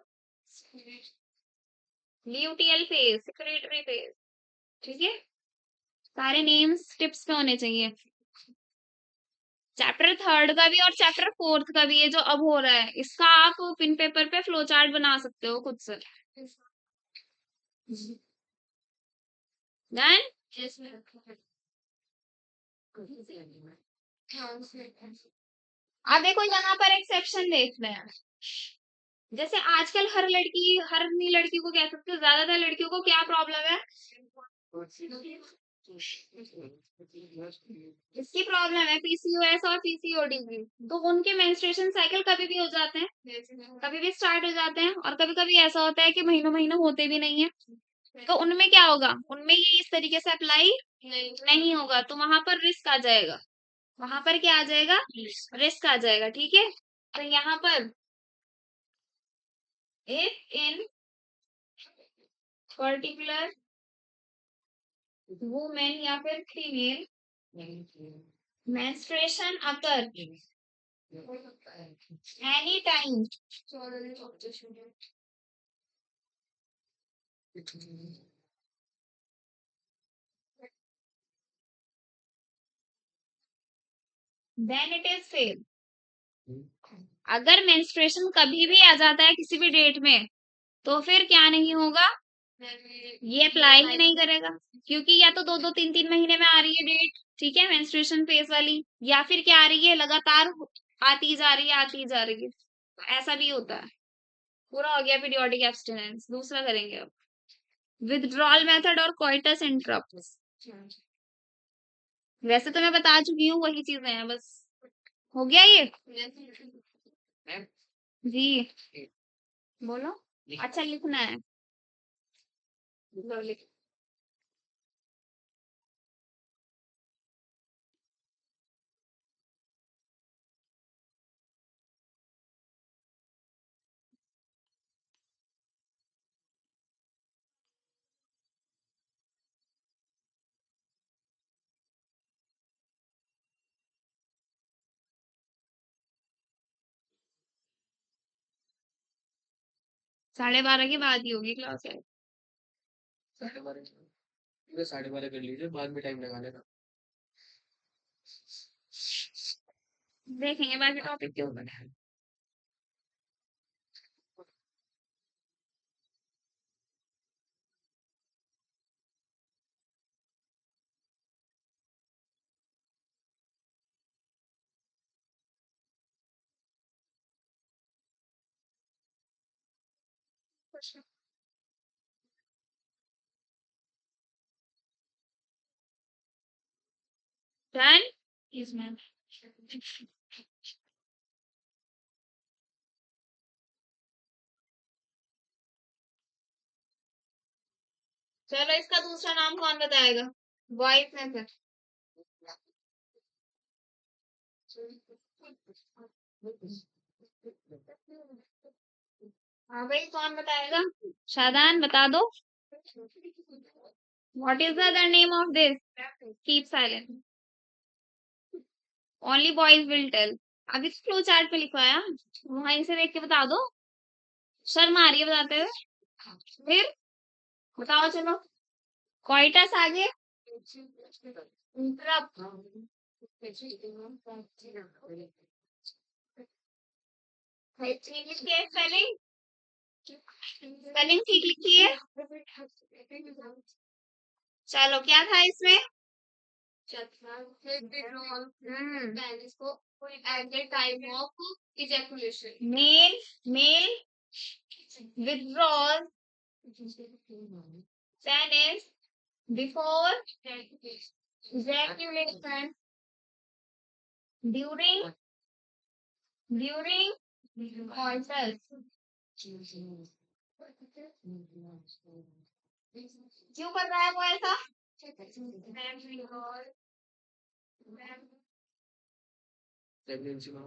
luteal face, secretary face. ठीक है, सारे नेम्स टिप्स पे होने चाहिए। चैप्टर थर्ड का भी और चैप्टर फोर्थ का भी, ये जो अब हो रहा है, इसका आप पिन पेपर पे फ्लो चार्ट बना सकते हो खुद से। डन। अब देखो यहाँ पर एक सेक्शन देख रहे हैं, जैसे आजकल हर लड़की, हर नहीं लड़की को कह सकते हो, ज्यादातर लड़कियों को क्या प्रॉब्लम है? इसकी प्रॉब्लम है पीसीओएस और पीसीओडी की। तो उनके मेंस्ट्रुएशन साइकिल कभी भी हो जाते हैं, कभी भी स्टार्ट हो जाते हैं, और कभी कभी ऐसा होता है कि महीनों महीनों होते भी नहीं है। तो उनमें क्या होगा? उनमें ये इस तरीके से अप्लाई नहीं होगा, तो वहां पर रिस्क आ जाएगा। वहां पर क्या आ जाएगा? रिस्क आ जाएगा। ठीक है, तो यहाँ पर इफ इन पर्टिकुलर वुमेन या फिर female menstruation occur any time then it is fail। अगर मेंस्ट्रुएशन कभी भी आ जाता है किसी भी डेट में, तो फिर क्या नहीं होगा? ये अप्लाई ही नहीं करेगा, क्योंकि या तो 2-2 3-3 महीने में आ रही है डेट, ठीक है, मेंस्ट्रुएशन फेज वाली, या फिर क्या आ रही है, लगातार आती जा रही है, आती जा रही है। तो ऐसा भी होता है। पूरा हो गया पीरियोडिक एब्स्टिनेंस। दूसरा करेंगे अब, विथड्रॉल मेथड और कोइटस इंटरप्ट्स। वैसे तो मैं बता चुकी हूँ, वही चीजें हैं बस। हो गया ये? जी बोलो। अच्छा लिखना है। लो लिख। ,12:30 के बाद ही होगी क्लास है। 12:30 पूरे 12:30 कर लीजिए, बाद में टाइम लगा लेना। देखेंगे बाकी टॉपिक के ऊपर। डन। इसमें चलो, इसका दूसरा नाम कौन बताएगा? बॉयज में फिर हाँ भाई, कौन बताएगा? शादान बता दो। What is the other name of this? Keep silent, only boys will tell. अभी तो फ्लो चार्ट पे लिखवाया, वहीं से देख के बता दो। शर्म आ रही है बताते हुए। फिर बताओ चलो। कोइटस आगे, इंटरप्ट। ठीक लिखी है स्पेलिंग? स्पेलिंग ठीक लिखी है? चलो, क्या था इसमें? Male male withdraws penis before ejaculation during coitus। क्यों कर रहा है वो ऐसा? प्रेगनेंसी में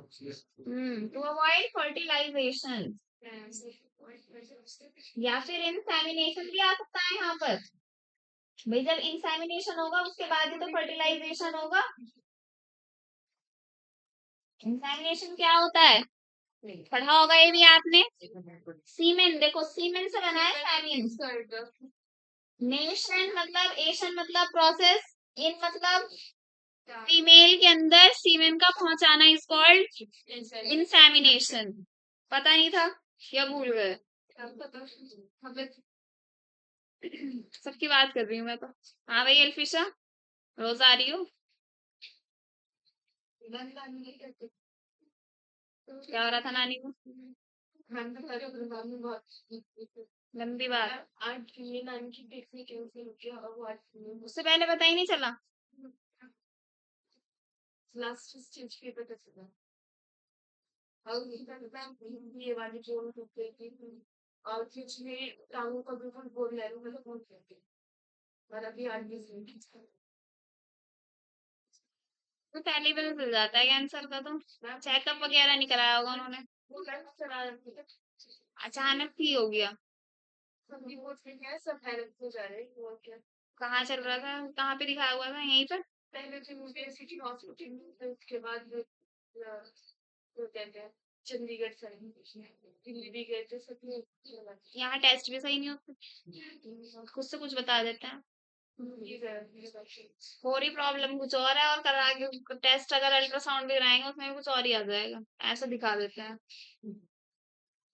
टू अवॉइड फर्टिलाइजेशन या फिर इंसेमिनेशन भी आ सकता है यहाँ पर। भाई जब इंसेमिनेशन होगा उसके बाद ही तो फर्टिलाइजेशन होगा। इंसेमिनेशन क्या होता है? पढ़ा होगा ये भी आपने। सीमेन, देखो सीमेन से बना है सेमिन। नेशन मतलब एशन मतलब प्रोसेस, इन मतलब फीमेल के अंदर सीमेन का पहुंचाना इज कॉल्ड इंसेमिनेशन। पता नहीं था या भूल गए? सबकी बात कर रही हूँ मैं तो। हाँ भाई अल्फिशा, रोज आ रही हो? क्या हो रहा था नानी को? लंबी बात। उससे पहले पता ही नहीं चला। तो पहले ही पता चल जाता है कैंसर का तो। चेकअप वगैरह नहीं कराया होगा उन्होंने। अचानक ही हो गया। कहाँ चल रहा था? कहाँ पे दिखाया हुआ था? यहीं पर? यहाँ टेस्ट भी सही नहीं होते, खुद से कुछ बता देते हैं। हो रही प्रॉब्लम कुछ और है और करा के टेस्ट अगर अल्ट्रासाउंड भी कराएंगे उसमें भी कुछ और ही आ जाएगा, ऐसा दिखा देते हैं।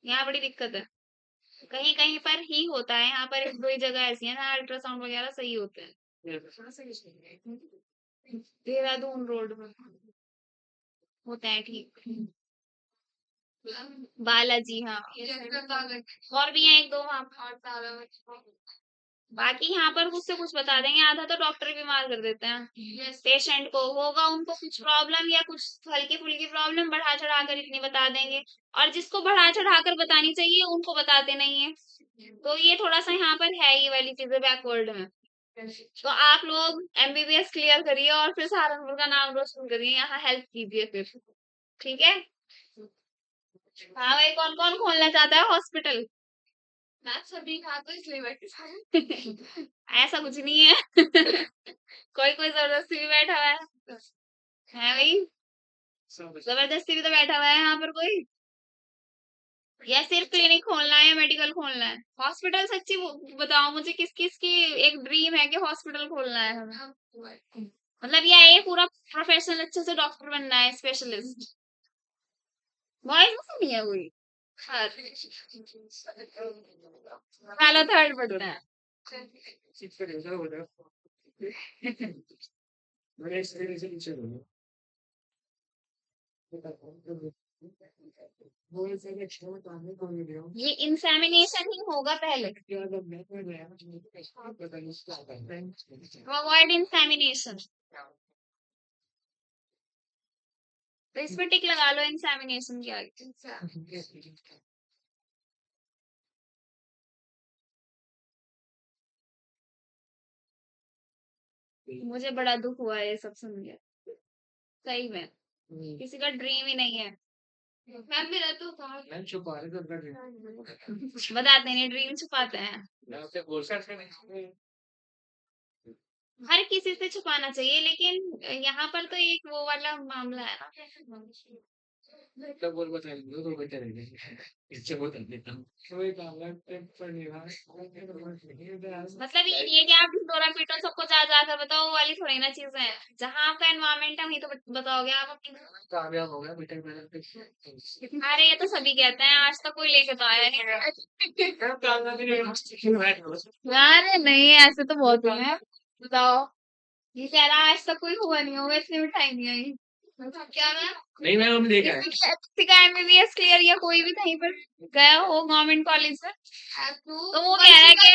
यहाँ बड़ी दिक्कत है। कहीं कहीं पर ही होता है, यहाँ पर एक दो ही जगह ऐसी है ना अल्ट्रासाउंड वगैरह सही होते हैं। देहरादून रोड में होते हैं ठीक। बालाजी, हाँ। और भी हैं एक दो वहाँ पे। बाकी यहाँ पर कुछ से कुछ बता देंगे, आधा तो डॉक्टर बीमार कर देते हैं। पेशेंट को होगा उनको कुछ प्रॉब्लम या कुछ हल्की फुल्की प्रॉब्लम बढ़ा चढ़ा कर इतनी बता देंगे, और जिसको बढ़ा चढ़ा कर बतानी चाहिए उनको बताते नहीं है। तो ये थोड़ा सा यहाँ पर है ये वाली चीजें बैकवर्ड में। तो आप लोग एमबीबीएस क्लियर करिए और फिर सहारनपुर का नाम रोशन करिए, यहाँ हेल्प कीजिए फिर। ठीक है? हाँ भाई, कौन कौन खोलना चाहता है हॉस्पिटल? ऐसा कुछ नहीं है। कोई कोई जबरदस्ती भी बैठा हुआ है भाई? जबरदस्ती भी तो बैठा हुआ है यहाँ पर कोई। या सिर्फ क्लिनिक खोलना है या मेडिकल खोलना है? हॉस्पिटल सच्ची बताओ मुझे, किस किस की एक ड्रीम है कि हॉस्पिटल खोलना है हमें? मतलब ये पूरा प्रोफेशनल अच्छे से डॉक्टर बनना है, स्पेशलिस्ट। बॉयज में से नहीं है कोई? पहला थर्ड पढ़ना है। ये इंसेमिनेशन ही होगा पहले। अवॉइड इंसेमिनेशन, तो इस पे टिक लगा लो इंसेमिनेशन के आगे। मुझे बड़ा दुख हुआ ये सब सुन के, सही में। किसी का ड्रीम ही नहीं है। मैम मेरा तो था। मैम छुपा रहे थे उनका ड्रीम। बताते नहीं, ड्रीम छुपाते हैं। हर किसी से छुपाना चाहिए, लेकिन यहाँ पर तो एक वो वाला मामला है ना। तब बोल बताएंगे तो बेटर है, इससे बता देता हूँ। कोई काम है पर मतलब ये नहीं है कि आप ढिंडोरा पीटो सबको जा जाकर बताओ, वो वाली थोड़ी ना चीजें हैं। जहाँ आपका एनवायरमेंट है वहीं तो बताओगे आप अपनी। कामयाब हो गया बेटा मेरा। अरे ये तो सभी कहते हैं, आज तक कोई लेके तो आया नहीं। अरे नहीं, ऐसे तो बहुत हुए हैं। बताओ, ये कह रहा है आज तक कोई हुआ नहीं होगा, इसलिए मिठाई नहीं आई। क्या मैं नहीं, मैं हमने देखा है। किसी का एमबीबीएस क्लियर या कोई भी कहीं पर गया हो गवर्नमेंट कॉलेज में, तो वो कह रहा है कि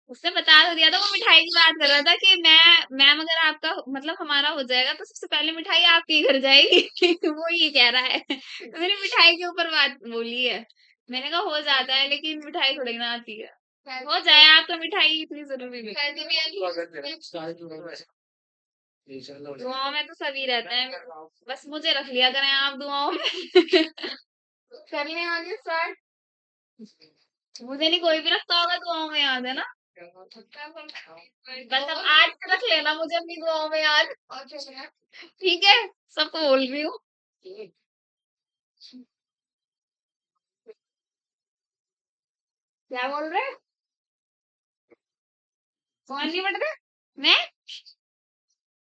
उससे बता तो दिया था, वो मिठाई की बात कर रहा था कि मैम अगर आपका मतलब हमारा हो जाएगा तो सबसे पहले मिठाई आपके ही घर जाएगी। वो ये कह रहा है, तो मैंने मिठाई के ऊपर बात बोली है। मैंने कहा हो जाता है, लेकिन मिठाई थोड़ी ना आती है। हो जाए आपका, मिठाई इतनी जरूरी नहीं। दुआओं में तो सभी रहते हैं, बस मुझे रख लिया करें आप दुआओं में। करने आगे स्टार्ट। मुझे नहीं कोई भी रखता होगा दुआओं में, याद है ना। बस अब आज से रख लेना मुझे अपनी दुआओं में याद। ठीक है, सबको बोल रही हूँ। क्या बोल रहे? कौन नहीं पढ़ रहे? मैं?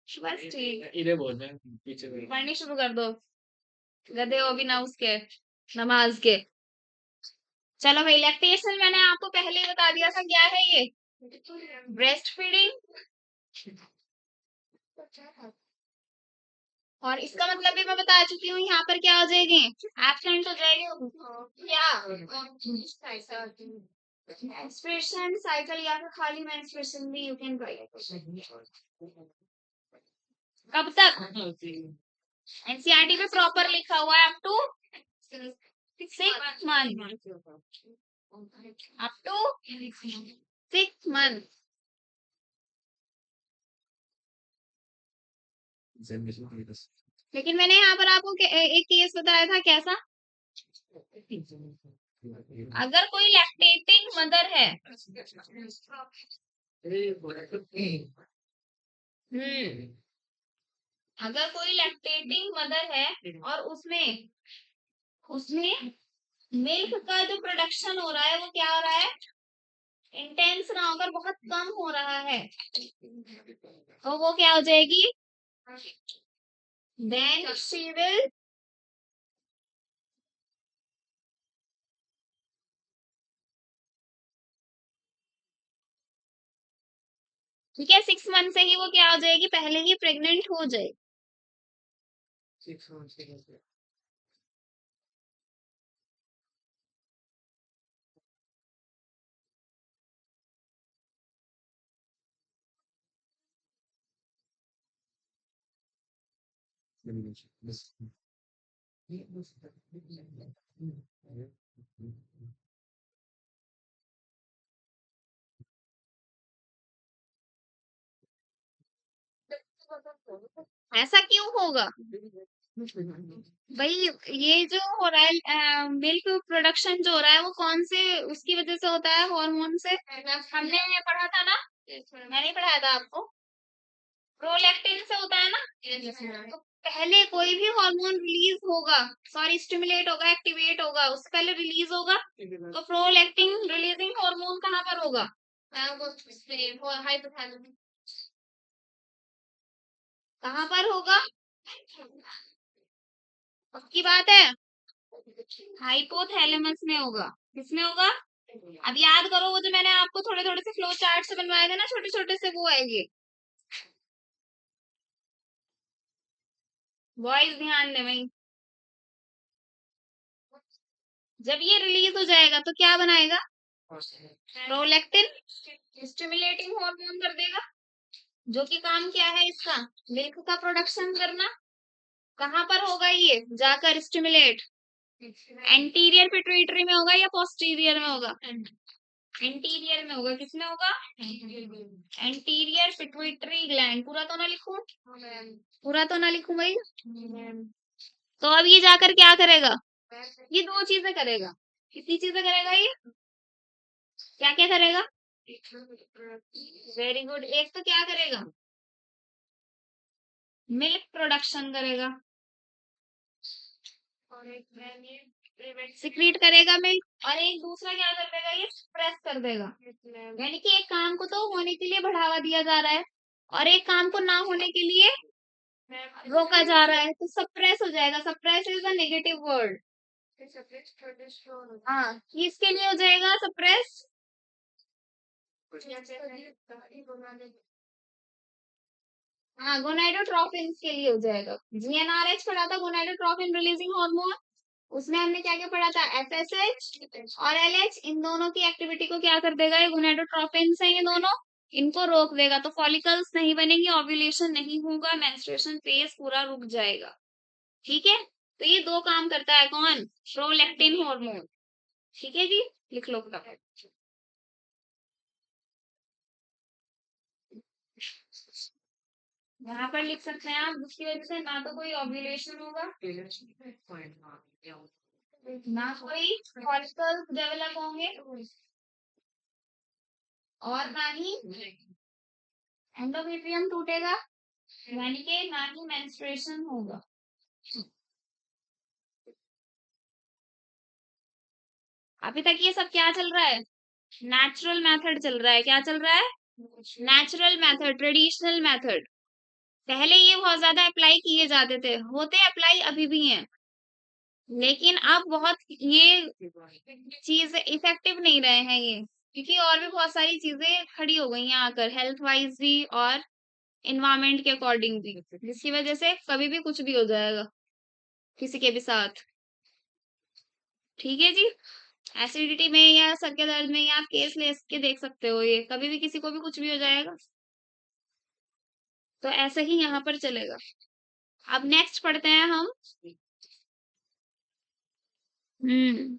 बस ठीक। इन्हें बोल रहे हैं पीछे में। पढ़नी शुरू कर दो, गधे हो बिना उसके, नमाज के। चलो भाई, लैक्टेशन मैंने आपको पहले ही बता दिया था, क्या है ये? Breast feeding. और इसका मतलब भी मैं बता चुकी हूँ, यहाँ पर क्या हो जाएगी? एब्सेंट हो जाएगी क्या? मेंस्ट्रुएशन साइकिल या फिर खाली मेंस्ट्रुएशन भी यू कैन राइट। कब तक? एनसीईआरटी में प्रॉपर लिखा हुआ है up to 6 month, up to 6 month. लेकिन मैंने यहाँ पर आपको एक केस बताया था, कैसा? अगर कोई लैक्टेटिंग मदर है, अगर कोई लैक्टेटिंग मदर है और उसमें उसमें मिल्क का जो प्रोडक्शन हो रहा है वो क्या हो रहा है? इंटेंस ना होकर बहुत कम हो रहा है, तो वो क्या हो जाएगी? देन शी विल ठीक है, 6 मंथ से ही वो क्या हो जाएगी? पहले ही प्रेग्नेंट हो जाए। 6 months ऐसा क्यों होगा भाई? ये जो हो रहा है मिल्क प्रोडक्शन जो हो रहा है, वो कौन से उसकी वजह से होता है? हार्मोन से। हमने ये पढ़ा था ना, मैंने नहीं पढ़ाया था आपको? प्रोलैक्टिन से होता है ना। तो पहले कोई भी हार्मोन रिलीज होगा, सॉरी स्टिमुलेट होगा, एक्टिवेट होगा, उससे पहले रिलीज होगा, तो प्रोलैक्टिन रिलीजिंग हार्मोन कहाँ पर होगा? कहाँ पर होगा? पक्की बात है? हाइपोथैलेमस में होगा। किसमें होगा? अब याद करो, वो जो मैंने आपको थोड़े थोड़े से फ्लो चार्ट से बनवाए थे ना, छोटे छोटे से, वो आएंगे। बॉयज ध्यान दें भाई। जब ये रिलीज हो जाएगा तो क्या बनाएगा? प्रोलैक्टिन स्टिमुलेटिंग हार्मोन कर देगा, जो कि काम क्या है इसका? मिल्क का प्रोडक्शन करना। कहाँ पर होगा ये जाकर स्टिमुलेट? एंटीरियर पिट्यूटरी में होगा या पोस्टीरियर में होगा? एंटीरियर में होगा। किसमें होगा? Anterior pituitary gland. पूरा तो ना लिखूं? पूरा तो ना लिखूं भाई? तो अब ये जाकर क्या करेगा? ये दो चीजें करेगा। कितनी चीजें करेगा ये? क्या क्या करेगा? Very good. एक तो क्या करेगा? मिल्क प्रोडक्शन करेगा, सिक्रीट करेगा मिल्क। और एक दूसरा क्या कर देगा? ये प्रेस कर देगा। यानी कि एक काम को तो होने के लिए बढ़ावा दिया जा रहा है, और एक काम को ना होने के लिए रोका जा रहा है, तो सप्रेस हो जाएगा। Suppress is a negative word. हाँ, किसके लिए हो जाएगा सप्रेस? हाँ, गोनाडोट्रोपिन के लिए हो जाएगा। जीएनआरएच पढ़ा था, गोनाडोट्रोपिन रिलीजिंग हार्मोन। उसमें हमने क्या क्या पढ़ा था? एफएसएच और एलएच। इन दोनों की एक्टिविटी को क्या कर देगा? ये गोनाडोट्रोपिन से, ये दोनों इनको रोक देगा, तो फॉलिकल्स नहीं बनेंगे, ओव्यूलेशन नहीं होगा, मेंस्ट्रुएशन फेज पूरा रुक जाएगा। ठीक है, तो ये दो काम करता है कौन? Prolactin hormone. ठीक है जी, लिख लो फटाफट। यहाँ पर लिख सकते हैं आप, जिसकी वजह से ना तो कोई ओव्यूलेशन होगा, ना कोई फॉलिकल्स डेवलप होंगे, और ना ही एंडोमेट्रियम टूटेगा, यानी कि ना ही मेंस्ट्रुएशन होगा। अभी तक ये सब क्या चल रहा है? नेचुरल मेथड चल रहा है। क्या चल रहा है? Natural method, traditional method. पहले ये बहुत ज्यादा अप्लाई किए जाते थे, होते अप्लाई अभी भी हैं, लेकिन अब बहुत ये चीज इफेक्टिव नहीं रहे हैं ये, क्योंकि और भी बहुत सारी चीजें खड़ी हो गई हैं आकर, हेल्थ वाइज भी और इन्वायरमेंट के अकॉर्डिंग भी, जिसकी वजह से कभी भी कुछ भी हो जाएगा किसी के भी साथ। ठीक है जी, एसिडिटी में या सर के दर्द में या आप केस ले के देख सकते हो, ये कभी भी किसी को भी कुछ भी हो जाएगा। तो ऐसे ही यहाँ पर चलेगा। अब नेक्स्ट पढ़ते हैं हम। हम्म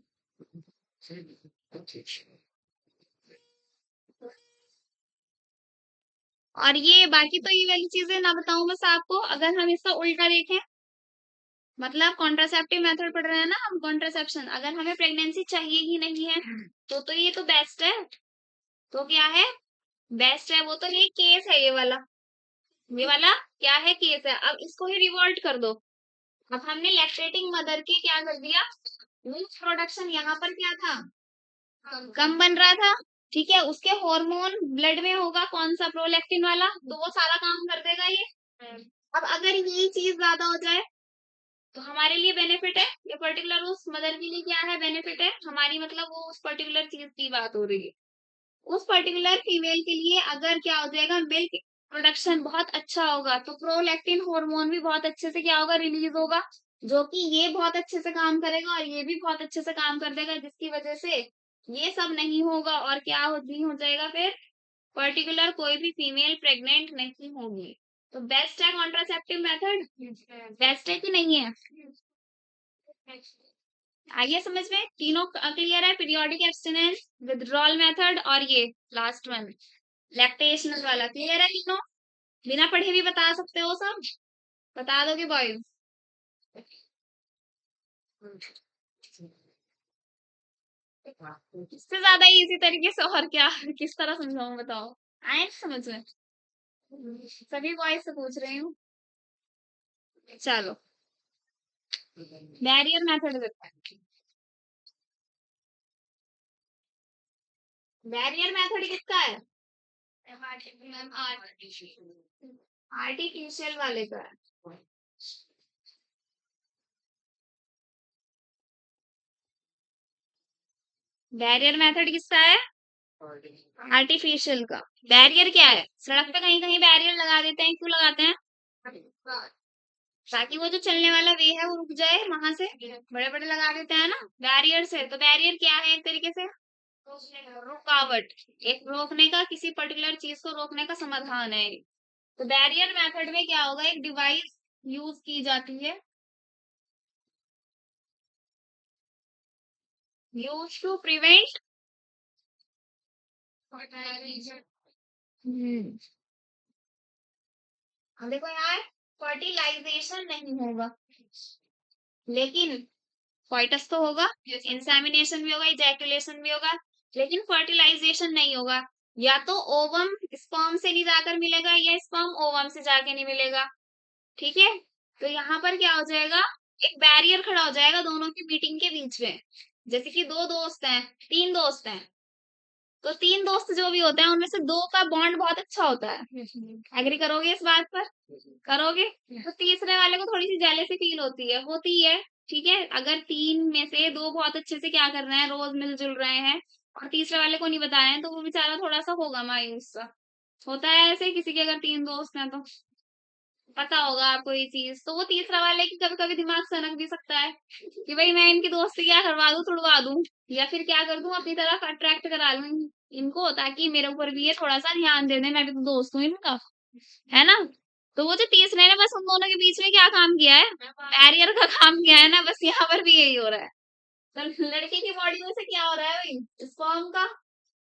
और ये बाकी तो ये वाली चीजें ना बताऊं बस आपको, अगर हम इसका उल्टा देखें, मतलब कॉन्ट्रासेप्टिव मेथड पढ़ रहे हैं ना हम, कॉन्ट्रासेप्शन, अगर हमें प्रेगनेंसी चाहिए ही नहीं है तो ये तो बेस्ट है। तो क्या है? बेस्ट है वो, तो ये केस है, ये वाला क्या है? केस है। अब इसको ही रिवॉल्ट कर दो। अब हमने लैक्टेटिंग मदर के क्या कर दिया, मिल्क प्रोडक्शन यहाँ पर क्या था, कम बन रहा था, ठीक है, उसके हार्मोन ब्लड में होगा कौन सा, प्रोलैक्टिन वाला, तो वो सारा काम कर देगा ये। अब अगर यही चीज ज्यादा हो जाए तो हमारे लिए बेनिफिट है, ये पर्टिकुलर उस मदर के लिए क्या है, बेनिफिट है हमारी, मतलब वो उस पर्टिकुलर चीज की बात हो रही है, उस पर्टिकुलर फीमेल के लिए अगर क्या हो जाएगा, मिल्क प्रोडक्शन बहुत अच्छा होगा तो प्रोलैक्टिन हार्मोन भी बहुत अच्छे से क्या होगा, रिलीज होगा, जो कि ये बहुत अच्छे से काम करेगा और ये भी बहुत अच्छे से काम कर देगा, जिसकी वजह से ये सब नहीं होगा और क्या नहीं हो जाएगा फिर, पर्टिकुलर कोई भी फीमेल प्रेग्नेंट नहीं होगी। तो बेस्ट है कॉन्ट्रासेप्टिव मेथड, बेस्ट है कि नहीं है? आइए समझ में, तीनों क्लियर है, पीरियोडिक एब्स्टिनेंस, विथड्रॉल मेथड और ये लास्ट वन लैक्टेशन वाला, क्लियर है तीनों? बिना पढ़े भी बता सकते हो सब, बता दोगे बॉयज? इससे ज्यादा इजी तरीके से और क्या किस तरह समझाऊं बताओ, आए समझ में? सभी बॉयज से पूछ रही हूँ। चलो बैरियर मेथड देखते हैं। बैरियर मेथड किसका है? आर्टिफिशियल वाले का है। बैरियर मेथड किसका है? आर्टिफिशियल का। बैरियर क्या है? सड़क पे कहीं कहीं बैरियर लगा देते हैं, क्यों लगाते हैं? ताकि वो जो चलने वाला वे है वो रुक जाए, वहां से बड़े बड़े लगा देते हैं ना बैरियर से। तो बैरियर क्या है? एक तरीके से रुकावट, एक रोकने का, किसी पर्टिकुलर चीज को रोकने का समाधान है। तो बैरियर मेथड में क्या होगा, एक डिवाइस यूज की जाती है, यूज टू प्रिवेंट, देखो यार, फर्टिलाइजेशन नहीं होगा, लेकिन फॉइटस तो होगा, इंसेमिनेशन भी होगा, इजैकुलेशन भी होगा, लेकिन फर्टिलाइजेशन नहीं होगा। या तो ओवम स्पर्म से नहीं जाकर मिलेगा, या स्पर्म ओवम से जाके नहीं मिलेगा। ठीक है, तो यहाँ पर क्या हो जाएगा, एक बैरियर खड़ा हो जाएगा दोनों की मीटिंग के बीच में। जैसे कि दो दोस्त हैं, तीन दोस्त हैं, तो तीन दोस्त जो भी होते हैं उनमें से दो का बॉन्ड बहुत अच्छा होता है, एग्री करोगे इस बात पर? करोगे? तो तीसरे वाले को थोड़ी सी जेलेसी फील होती है, ठीक है, अगर तीन में से दो बहुत अच्छे से क्या कर रहे हैं, रोज मिलजुल रहे हैं, और तीसरे वाले को नहीं बताया है, तो वो बेचारा थोड़ा सा होगा मायूस सा, होता है ऐसे किसी के अगर तीन दोस्त हैं तो, पता होगा आपको ये चीज। तो वो तीसरा वाले की कभी कभी दिमाग सनक भी सकता है कि भाई मैं इनकी दोस्ती क्या करवा दूं, तुड़वा दूं, या फिर क्या कर दूं, अपनी तरफ अट्रैक्ट करा लूं इनको, ताकि मेरे ऊपर भी ये थोड़ा सा ध्यान दे दे, मैं भी तो दोस्त हूँ इनका, है ना? तो वो जो तीसरे ने बस उन दोनों के बीच में क्या काम किया है, बैरियर का काम किया है ना, बस यहाँ पर भी यही हो रहा है। तो लड़के की बॉडी में से क्या हो रहा है भाई, स्पर्म का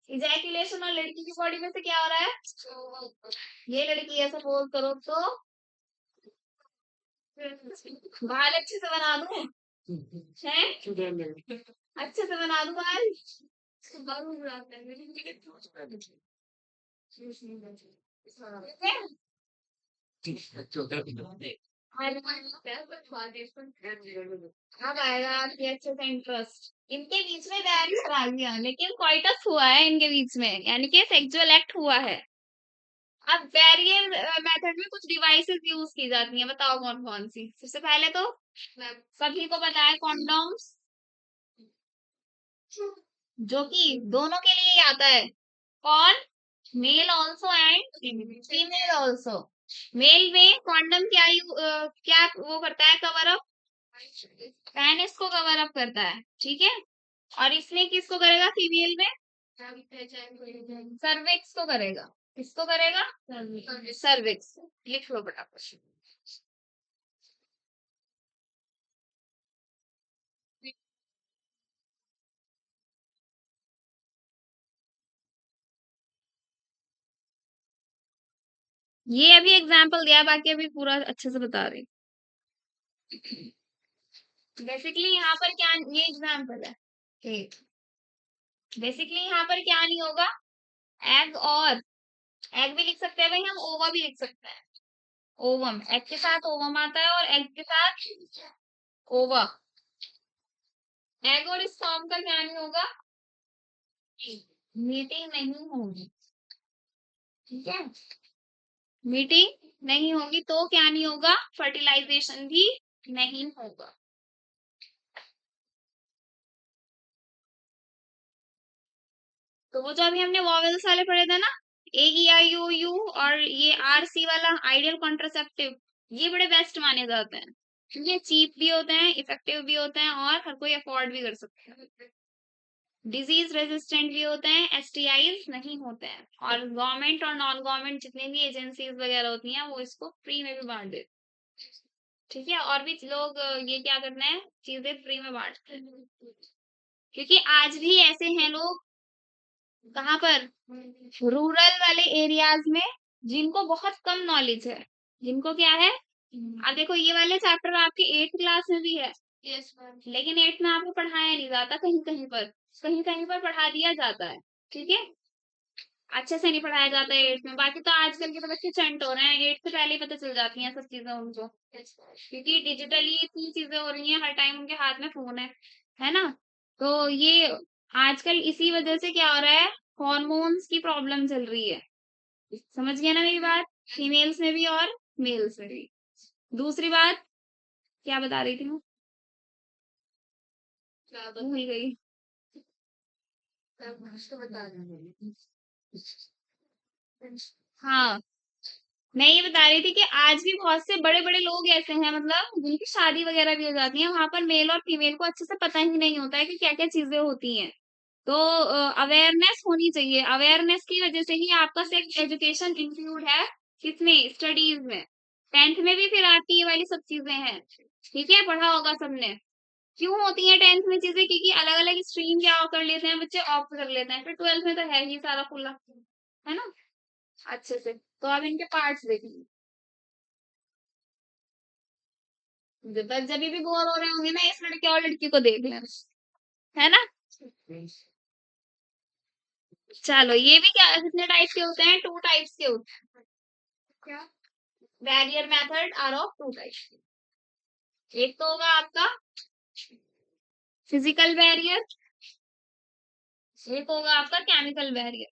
इजैकुलेशन, और लड़की की बॉडी में से क्या हो रहा है, ये लड़की है सपोज करो तो बाल अच्छे से बना दूं है, अच्छे से बना दूं बाल, अब आएगा आपके अच्छे से इंटरेस्ट। इनके बीच में मैरिज करा दिया, लेकिन कोइटस हुआ है इनके बीच में, यानी कि सेक्सुअल एक्ट हुआ है। अब बैरियर मेथड में कुछ डिवाइसेस यूज की जाती हैं, बताओ कौन कौन सी। सबसे पहले तो सभी को पता है कॉन्डोम्स, जो कि दोनों के लिए ही आता है। कौन, male also and female also. Male में कॉन्डम क्या वो करता है, कवर अप, पेनिस को कवर अप करता है, ठीक है। और इसमें किसको करेगा, फीमेल में सर्विक्स को करेगा, किसको करेगा, सर्विक्स। लिख लो फटाफट। ये अभी एग्जाम्पल दिया, बाकी अभी पूरा अच्छे से बता रही। बेसिकली यहाँ पर क्या, ये एग्जाम्पल है, ठीक। बेसिकली यहाँ पर क्या नहीं होगा, एग, और एग भी लिख सकते हैं भाई हम, ओवा भी लिख सकते हैं। ओवम, एग के साथ ओवम आता है, और एग के साथ ओवा। एग और स्पर्म का क्या नहीं होगा, मीटिंग नहीं होगी, ठीक है। मीटिंग नहीं होगी तो क्या नहीं होगा, फर्टिलाइजेशन भी नहीं होगा। तो वो जो अभी हमने वॉवेल्स वाले पढ़े थे ना, ए ई आई ओ यू, और ये आर सी वाला आइडियल कॉन्ट्रासेप्टिव, ये बड़े बेस्ट माने जाते हैं, क्योंकि चीप भी होते हैं, इफेक्टिव भी होते हैं, और हर कोई अफोर्ड भी कर सकता है। डिजीज रेजिस्टेंट भी होते हैं, एसटीआईज नहीं होते हैं, और गवर्नमेंट और नॉन गवर्नमेंट जितने भी एजेंसीज वगैरह होती हैं, वो इसको फ्री में भी बांट देते हैं, ठीक है। और भी लोग ये क्या करते हैं, चीजें फ्री में बांटते हैं, क्योंकि आज भी ऐसे हैं लोग, कहाँ पर, रूरल वाले एरियाज में, जिनको बहुत कम नॉलेज है, जिनको क्या है। अब देखो ये वाले चैप्टर आपके 8th क्लास में भी है, लेकिन 8th में आपको पढ़ाया नहीं जाता, कहीं कहीं पर, कहीं कहीं पर पढ़ा दिया जाता है, ठीक है। अच्छे से नहीं पढ़ाया जाता है 8th में। बाकी तो आजकल के तो बच्चे चंट हो रहे हैं, 8th से पहले ही पता चल जाती हैं सब चीजें उनको, क्योंकि डिजिटली इतनी चीजें हो रही हैं, हर टाइम उनके हाथ में फोन है ना। तो ये आजकल इसी वजह से क्या हो रहा है, हॉर्मोन्स की प्रॉब्लम चल रही है। समझ गया ना मेरी बात, फीमेल्स में भी और मेल्स में भी। दूसरी बात क्या बता रही थी मैं, भूल गई। हाँ, मैं ये बता रही थी कि आज भी बहुत से बड़े बड़े लोग ऐसे हैं, मतलब जिनकी शादी वगैरह भी हो जाती है, वहां पर मेल और फीमेल को अच्छे से पता ही नहीं होता है कि क्या क्या चीजें होती हैं। तो अवेयरनेस होनी चाहिए, अवेयरनेस की वजह से ही आपका सेक्स एजुकेशन इंक्लूड है किसमें, स्टडीज में। 10th में भी फिर आपकी ये वाली सब चीजें हैं, ठीक है, पढ़ा होगा सबने। क्यों होती है 10th में चीजें, क्योंकि अलग अलग स्ट्रीम क्या कर लेते हैं बच्चे, ऑप्ट कर लेते हैं, फिर 12th में तो है ही सारा खुला, है ना, अच्छे से। तो आप इनके पार्ट्स देखेंगे, बस जब भी बोर हो रहे होंगे ना, इस लड़के और लड़की को देख लेना, है ना। चलो, ये भी क्या, कितने टाइप के होते हैं, 2 टाइप्स के होते हैं। क्या, barrier method are of 2 types. एक तो होगा आपका फिजिकल बैरियर, एक होगा आपका केमिकल बैरियर।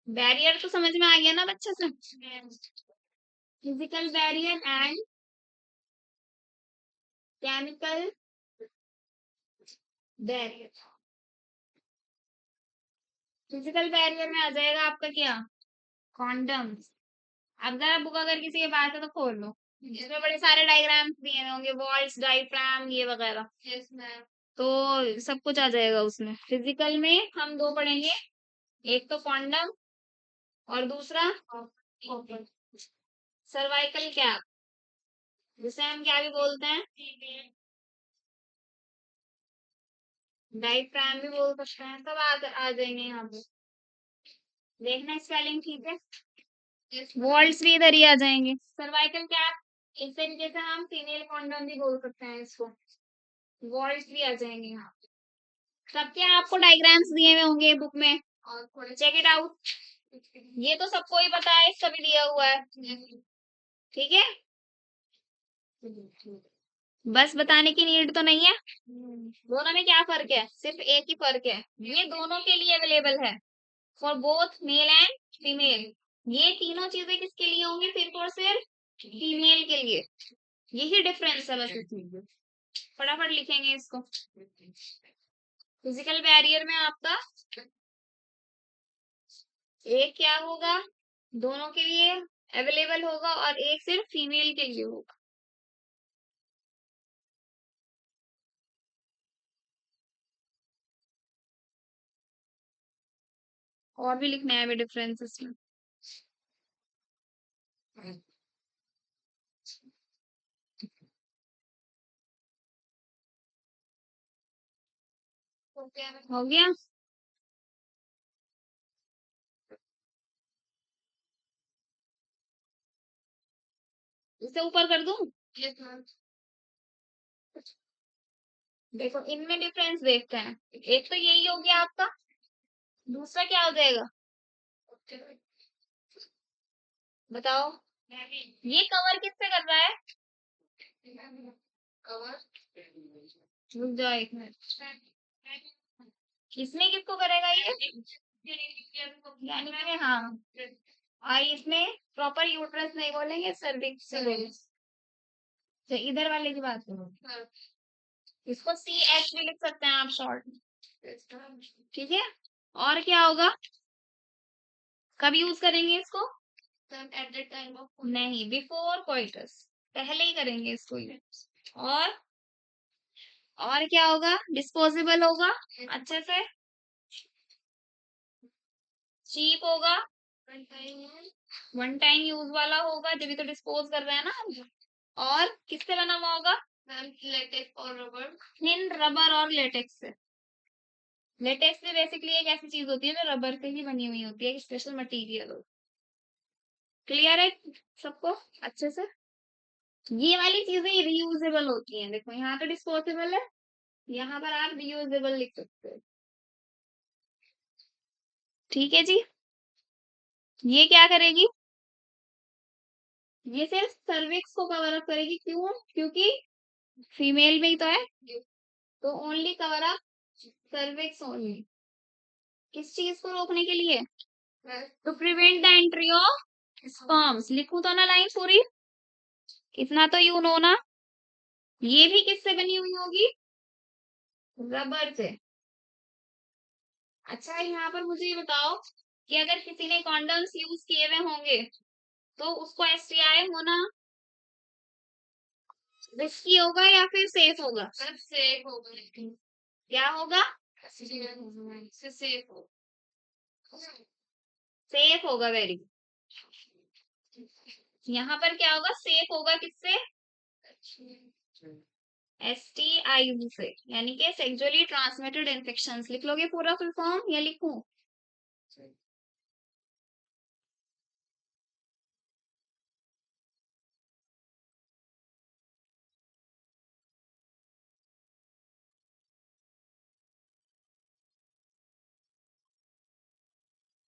बैरियर तो समझ में आ गया ना बच्चे से, physical barrier and chemical barrier. Physical barrier में आ जाएगा आपका क्या, कॉन्डम्स। अब जरा बुक अगर किसी के पास है तो खोल लो, इसमें बड़े सारे डायग्राम्स दिए हुए होंगे, वॉल्स डायफ्राम ये वगैरह, तो सब कुछ आ जाएगा उसमें। फिजिकल में हम 2 पढ़ेंगे, एक तो कॉन्डम, और दूसरा सर्वाइकल कैप, जिसे हम क्या भी बोलते हैं, डाइफ्राम भी बोल सकते हैं, सब आ जाएंगे यहाँ पे। देखना स्पेलिंग ठीक है। वॉल्स भी इधर ही आ जाएंगे। सर्वाइकल कैप, इस तरीके से हम फीमेल कॉन्डोम भी बोल सकते हैं इसको। वॉल्स भी आ जाएंगे यहाँ पे। सबके आपको डायग्राम्स दिए हुए होंगे बुक में, चेक इट आउट। ये तो सबको ही पता है, इसका भी दिया हुआ है, ठीक है। बस बताने की नीड तो नहीं है। दोनों में क्या फर्क है? सिर्फ एक ही फर्क है, ये दोनों के लिए अवेलेबल है, for both male and female. ये तीनों चीजें किसके लिए होंगी? सिर्फ और सिर्फ फीमेल के लिए। यही डिफरेंस है बस इसमें। फटाफट लिखेंगे इसको। फिजिकल बैरियर में आपका एक क्या होगा? दोनों के लिए अवेलेबल होगा, और एक सिर्फ फीमेल के लिए होगा। और भी लिखना है अभी डिफरेंस इसमें। हो गया? इसे ऊपर कर दूं? देखो इनमें डिफरेंस देखते हैं। एक तो यही हो गया आपका, दूसरा क्या हो जाएगा बताओ? ये कवर किससे कर रहा है? रुक जाओ एक मिनट। इसमें किसको करेगा ये? यानी कि हाँ, और इसमें प्रॉपर यूट्रस नहीं बोलेंगे, सर्विक्स से बोलेंगे। तो इधर वाले की बात करो। इसको सी एच भी लिख सकते हैं आप शॉर्ट, ठीक है। और क्या होगा? कब यूज करेंगे इसको? एट द टाइम ऑफ, नहीं, बिफोर कोइटस, पहले ही करेंगे इसको ये। और क्या होगा? डिस्पोजेबल होगा, अच्छे से चीप होगा, वन टाइम यूज वाला होगा, जब भी तो डिस्पोज कर रहे हैं ना हम। और किससे बना हुआ होगा? लेटेक्स और रबर। थिन रबर और लेटेक्स से। लेटेक्स भी बेसिकली एक ऐसी चीज होती है जो रबर से ही बनी हुई होती है, एक स्पेशल मटेरियल। क्लियर है सबको अच्छे से? ये वाली चीजें रियूजेबल होती हैं। देखो यहाँ तो डिस्पोजेबल है, यहाँ पर आप रियूजेबल लिख सकते हो, ठीक है जी। ये क्या करेगी? ये सिर्फ सर्विक्स को कवर अप करेगी। क्यों? क्योंकि फीमेल में ही तो है, तो only cover up cervix only. किस चीज को रोकने के लिए? To prevent the entry of sperms. लिखूं तो ना लाइन पूरी? इतना तो यू नो ना। ये भी किससे बनी हुई होगी? रबर से। अच्छा यहाँ पर मुझे ये बताओ कि अगर किसी ने कॉन्डम्स यूज किए हुए होंगे तो उसको एसटीआई होना रिस्की होगा या फिर सेफ होगा? सिर्फ सेफ होगा। क्या होगा? सेफ होगा, सेफ होगा, वेरी। यहाँ पर क्या होगा? सेफ होगा किससे? एसटीआई से, यानी कि सेक्सुअली ट्रांसमिटेड इन्फेक्शंस। लिख लोगे पूरा फुल फॉर्म या लिखूं?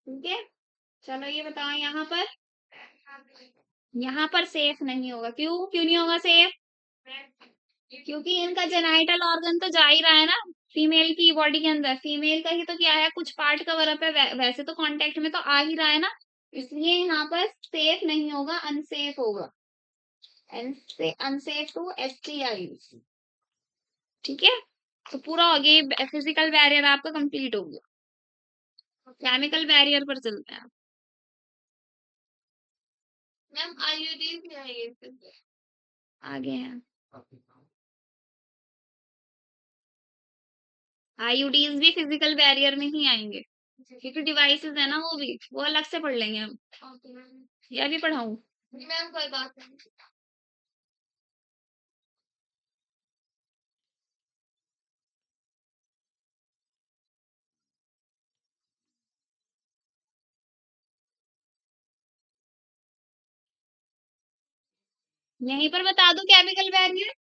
ठीक है, चलो ये बताओ यहाँ पर सेफ नहीं होगा। क्यों? क्यों नहीं होगा सेफ? क्योंकि इनका जेनाइटल ऑर्गन तो जा ही रहा है ना फीमेल की बॉडी के अंदर। फीमेल का ही तो क्या है, कुछ पार्ट कवर अप है, वैसे तो कांटेक्ट में तो आ ही रहा है ना, इसलिए यहाँ पर सेफ नहीं होगा, अनसेफ होगा। अनसेफ टू एसटीआई, ठीक है। तो पूरा हो गया, फिजिकल बैरियर आपका कंप्लीट हो गया। केमिकल बैरियर पर चलते हैं। मैम आईयूडी भी आएगी आगे हैं। आईयूडीज भी फिजिकल बैरियर में ही आएंगे, क्योंकि डिवाइसेस है ना, वो अलग से पढ़ लेंगे हम। या भी पढ़ाऊं? मैम कोई बात नहीं। यहीं पर बता दो केमिकल बैरियर,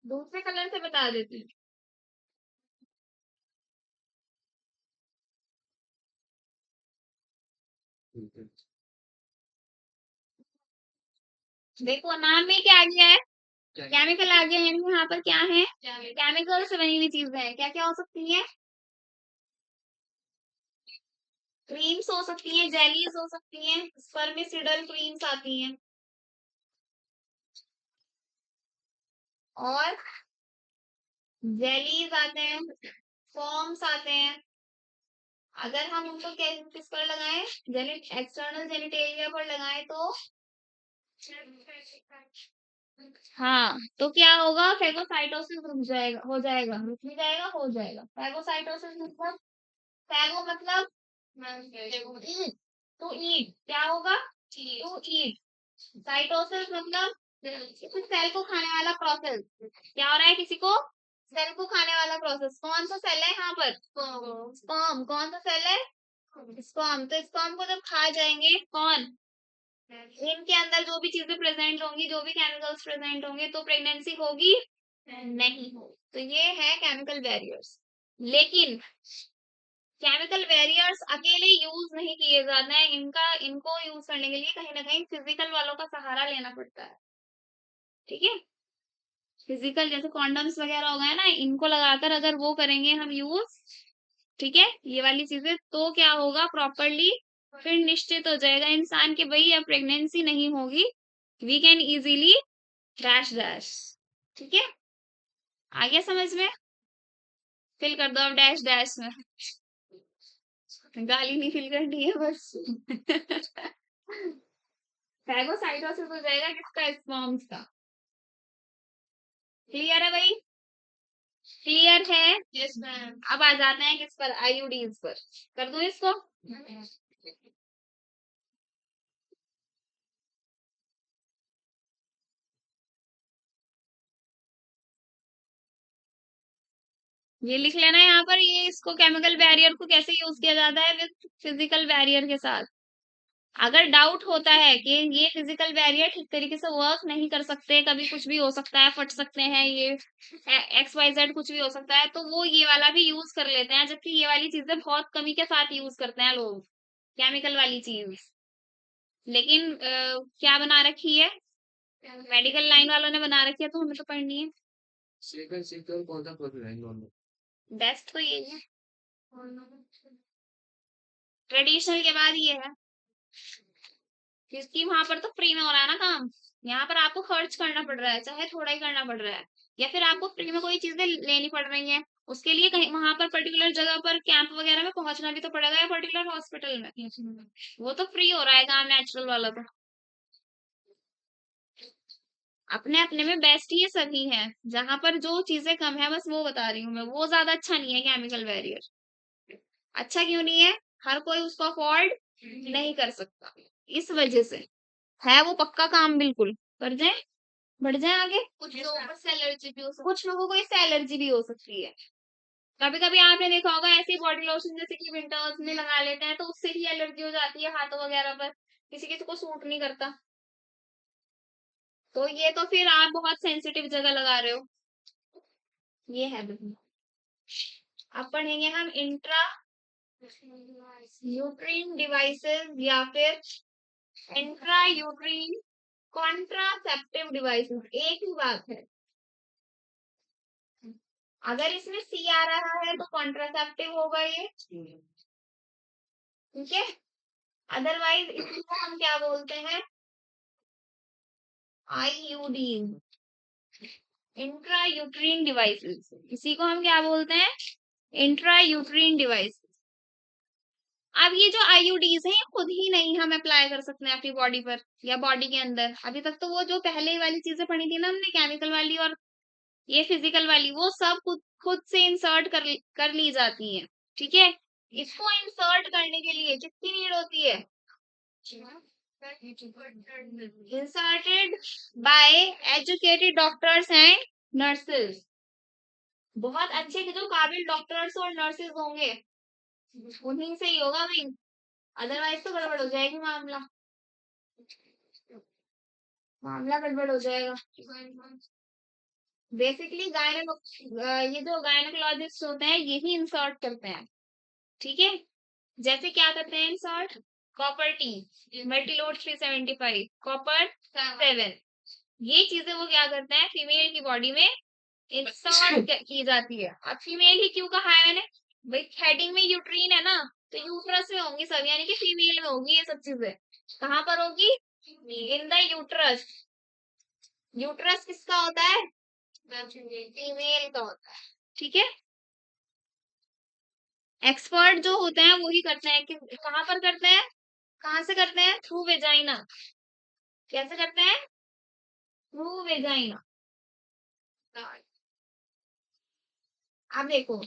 दूसरे कलर से बता देती हूँ। ठीक है। देखो नाम में क्या आ गया है, क्या है? केमिकल आ गया है, यानी यहाँ पर क्या है, केमिकल से बनी हुई चीजें हैं। क्या क्या हो सकती है, क्रीम्स हो सकती हैं, जेलीज हो सकती हैं, स्पर्मिसिडल क्रीम्स आती हैं, और जेलीज आते हैं, फॉर्म्स आते हैं। अगर हम उनको किस पर लगाएं, एक्सटर्नल जेनिटेलिया पर लगाएं तो हाँ, तो क्या होगा, फेगोसाइटोसिस रुक जाएगा, हो जाएगा, रुक नहीं जाएगा, हो जाएगा। फेगोसाइटोसिस मतलब, फैगो मतलब ईट, टू ईट, क्या होगा, टू ईट। साइटोसिस मतलब किसी सेल को खाने वाला प्रोसेस, क्या हो रहा है, किसी को सेल को खाने वाला प्रोसेस। कौन सा सेल है यहाँ पर, स्पर्म, कौन सा सेल है, स्पर्म। तो स्पर्म को जब खा जाएंगे कौन, इनके अंदर जो भी चीजें प्रेजेंट होंगी, जो भी केमिकल्स प्रेजेंट होंगे, तो प्रेगनेंसी होगी नहीं होगी। तो ये है केमिकल बैरियर्स। लेकिन केमिकल बैरियर्स अकेले यूज नहीं किए जाते हैं, इनको यूज करने के लिए कहीं ना कहीं फिजिकल वालों का सहारा लेना पड़ता है। ठीक है, फिजिकल जैसे कॉन्डम्स वगैरह हो गए ना, इनको लगाकर अगर वो करेंगे हम यूज, ठीक है, ये वाली चीजें, तो क्या होगा प्रॉपरली, फिर निश्चित हो जाएगा इंसान की भाई अब प्रेगनेंसी नहीं होगी, we can easily dash dash. ठीक है, आ गया समझ में, फिल कर दो अब डैश डैश में, गाली नहीं फिल करनी है बस। फैगोसाइटोसिस हो जाएगा किसका, स्पर्म्स का। क्लियर है भाई, क्लियर है। Yes ma'am. अब आ जाते हैं किस पर, आईयूडीज पर, कर दूं इसको। ये लिख लेना यहाँ पर, ये इसको केमिकल बैरियर को कैसे यूज किया जाता है, विद फिजिकल बैरियर के साथ। अगर डाउट होता है कि ये फिजिकल बैरियर ठीक तरीके से वर्क नहीं कर सकते, कभी कुछ भी हो सकता है, फट सकते हैं ये, एक्स वाई जेड कुछ भी हो सकता है, तो वो ये वाला भी यूज कर लेते हैं, जबकि ये वाली चीजें बहुत कमी के साथ यूज करते हैं लोग, केमिकल वाली चीज। लेकिन क्या बना रखी है, मेडिकल लाइन वालों ने बना रखी है, तो हमें तो पढ़नी है। सेकंड सेकंड कौन सा पढ़ रहे हैं दोनों? बेस्ट तो यही है, ट्रेडिशनल के बाद ये है, क्योंकि वहां पर तो फ्री में हो रहा है ना काम, यहाँ पर आपको खर्च करना पड़ रहा है, चाहे थोड़ा ही करना पड़ रहा है, या फिर आपको फ्री में कोई चीजें लेनी पड़ रही हैं, उसके लिए कहीं वहां पर पर्टिकुलर जगह पर कैंप वगैरह में पहुंचना भी तो पड़ेगा, या पर्टिकुलर हॉस्पिटल में, वो तो फ्री हो रहा है काम नेचुरल वाला तो। अपने अपने में बेस्ट ये सभी है, जहां पर जो चीजें कम है बस वो बता रही हूँ मैं, वो ज्यादा अच्छा नहीं है केमिकल बैरियर। अच्छा क्यों नहीं है, हर कोई उसको अफोर्ड नहीं कर सकता, इस वजह से है वो पक्का काम, बिल्कुल कर जाए, बढ़ जाए आगे। कुछ लोगों को एलर्जी भी हो सकती है, कुछ लोगों को इससे एलर्जी भी हो सकती है। कभी कभी आपने देखा होगा ऐसे बॉडी लोशन जैसे कि विंटर्स में लगा लेते हैं, तो उससे ही एलर्जी हो जाती है हाथों वगैरह पर, किसी किसी को सूट नहीं करता। तो ये तो फिर आप बहुत सेंसिटिव जगह लगा रहे हो, ये है बिल्कुल। अब पढ़ेंगे हम इंट्रा यूट्रीन डिवाइसेस, या फिर इंट्रा यूट्रीन कॉन्ट्रासेप्टिव डिवाइसेस, एक ही बात है। अगर इसमें सी आ रहा है तो कॉन्ट्रासेप्टिव होगा ये, ठीक है। अदरवाइज इसको हम क्या बोलते हैं, आईयूडी, इंट्रा यूट्रीन डिवाइसेस, इसी को हम क्या बोलते हैं, इंट्रा यूट्रीन डिवाइस। अब ये जो आईयूडीज हैं ये खुद ही नहीं हम अप्लाई कर सकते हैं अपनी बॉडी पर या बॉडी के अंदर, अभी तक तो वो जो पहले वाली चीजें पढ़ी थी ना हमने, केमिकल वाली और ये फिजिकल वाली, वो सब खुद खुद से इंसर्ट कर ली जाती हैं, ठीक है। इसको इंसर्ट करने के लिए किसकी नीड होती है, inserted by educated doctors and nurses, बहुत अच्छे जो काबिल डॉक्टर्स और नर्सेज होंगे उन्हीं से ही होगा भाई, अदरवाइज तो गड़बड़ हो जाएगी मामला। मामला गड़बड़ हो जाएगा। बेसिकली ये जो गायनोकोलॉजिस्ट होते हैं यही इंसर्ट करते हैं, ठीक है। जैसे क्या करते हैं insert, copper T, Multiload 375, copper 7, ये चीजें वो क्या करते हैं फीमेल की बॉडी में इंसर्ट की जाती है। अब फीमेल ही क्यों कहा है मैंने, भाई हेडिंग में यूट्रीन है ना, तो यूट्रस में होंगी सब, यानी कि फीमेल में होगी ये सब चीजें। कहाँ पर होगी, इन द यूट्रस। यूट्रस किसका होता है, फीमेल का होता है, ठीक है। एक्सपर्ट जो होते हैं वही करते हैं कि कहाँ पर करते हैं, कहाँ से करते हैं, थ्रू वेजाइना। कैसे करते हैं, थ्रू वेजाइना। अब देखो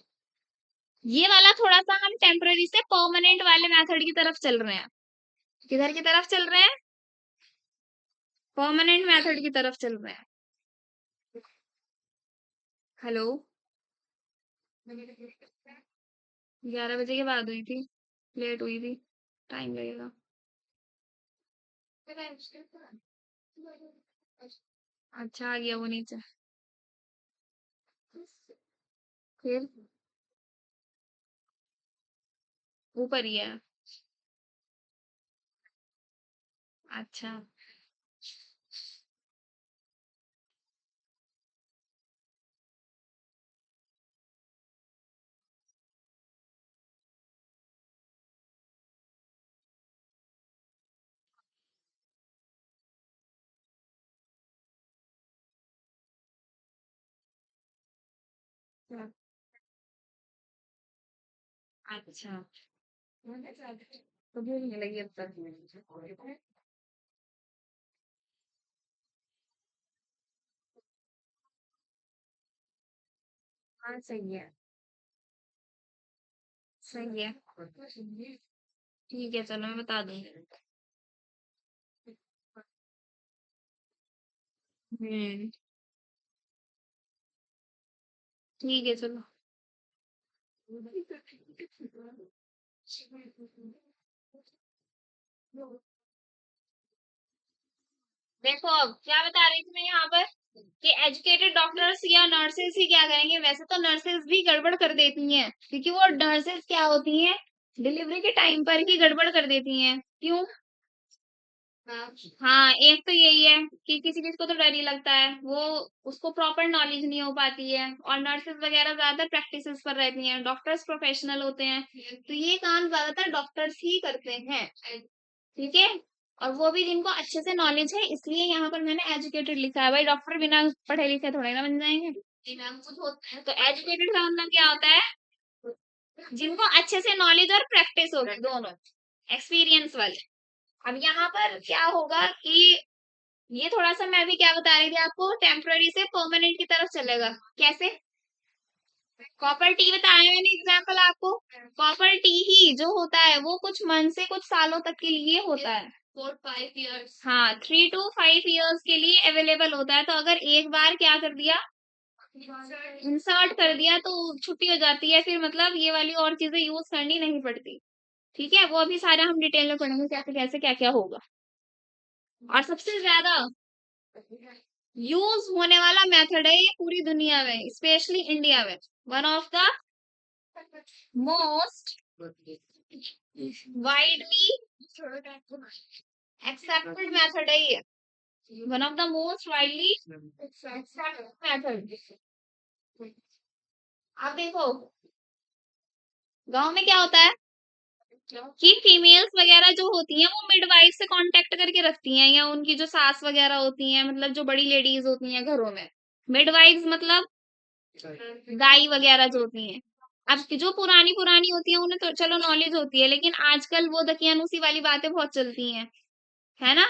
ये वाला थोड़ा सा हम टेम्पररी से परमानेंट वाले मेथड की तरफ चल रहे हैं। किधर की तरफ चल रहे हैं, परमानेंट मेथड की तरफ चल रहे हैं। हेलो, 11 बजे के बाद हुई थी, लेट हुई थी, टाइम लगेगा। अच्छा आ गया वो नीचे, फिर ऊपर ही है। अच्छा अच्छा, तो भूख नहीं लगी अब तक। हाँ सही है, सही है, ठीक है चलो मैं बता दूंगी। हम्म, ठीक है चलो। देखो अब क्या बता रही थी मैं यहाँ पर, कि एजुकेटेड डॉक्टर्स या नर्सेस ही क्या करेंगे, वैसे तो नर्सेस भी गड़बड़ कर देती हैं, क्योंकि वो नर्सेस क्या होती हैं, डिलीवरी के टाइम पर ही गड़बड़ कर देती हैं। क्यों, हाँ एक तो यही है कि किसी किसी को तो डर ही लगता है, वो उसको प्रॉपर नॉलेज नहीं हो पाती है, और नर्सेस वगैरह ज्यादातर प्रैक्टिसेस पर रहती हैं, डॉक्टर्स प्रोफेशनल होते हैं, तो ये काम ज्यादातर डॉक्टर्स ही करते हैं, ठीक है। और वो भी जिनको अच्छे से नॉलेज है, इसलिए यहाँ पर मैंने एजुकेटेड लिखा है, भाई डॉक्टर बिना पढ़े लिखे थोड़े ना बन जाएंगे। तो एजुकेटेड का मतलब क्या होता है, जिनको अच्छे से नॉलेज और प्रैक्टिस होगी दोनों, एक्सपीरियंस वाले। अब यहाँ पर क्या होगा कि ये थोड़ा सा मैं भी क्या बता रही थी आपको, टेम्पररी से परमानेंट की तरफ चलेगा। कैसे, कॉपर टी बताया मैंने एग्जाम्पल आपको, कॉपर टी ही जो होता है वो कुछ मंथ से कुछ सालों तक के लिए होता है, 4-5 years, हाँ 3 to 5 years के लिए अवेलेबल होता है। तो अगर एक बार क्या कर दिया, इंसर्ट कर दिया तो छुट्टी हो जाती है, फिर मतलब ये वाली और चीजें यूज करनी नहीं पड़ती, ठीक है। वो अभी सारा हम डिटेल में पढ़ेंगे कैसे कैसे क्या क्या होगा। और सबसे ज्यादा यूज होने वाला मेथड है ये पूरी दुनिया में, स्पेशली इंडिया में, one of the most widely accepted method है ये, one of the most widely accepted method. आप देखो गांव में क्या होता है कि फीमेल्स वगैरह जो होती हैं वो मिडवाइफ से कांटेक्ट करके रखती हैं, या उनकी जो सास वगैरह होती हैं, मतलब जो बड़ी लेडीज होती हैं घरों में, मिडवाइफ्स मतलब दाई वगैरह जो होती हैं। अब जो पुरानी पुरानी होती हैं उन्हें तो चलो नॉलेज होती है, लेकिन आजकल वो दकियानूसी वाली बातें बहुत चलती हैं, है ना।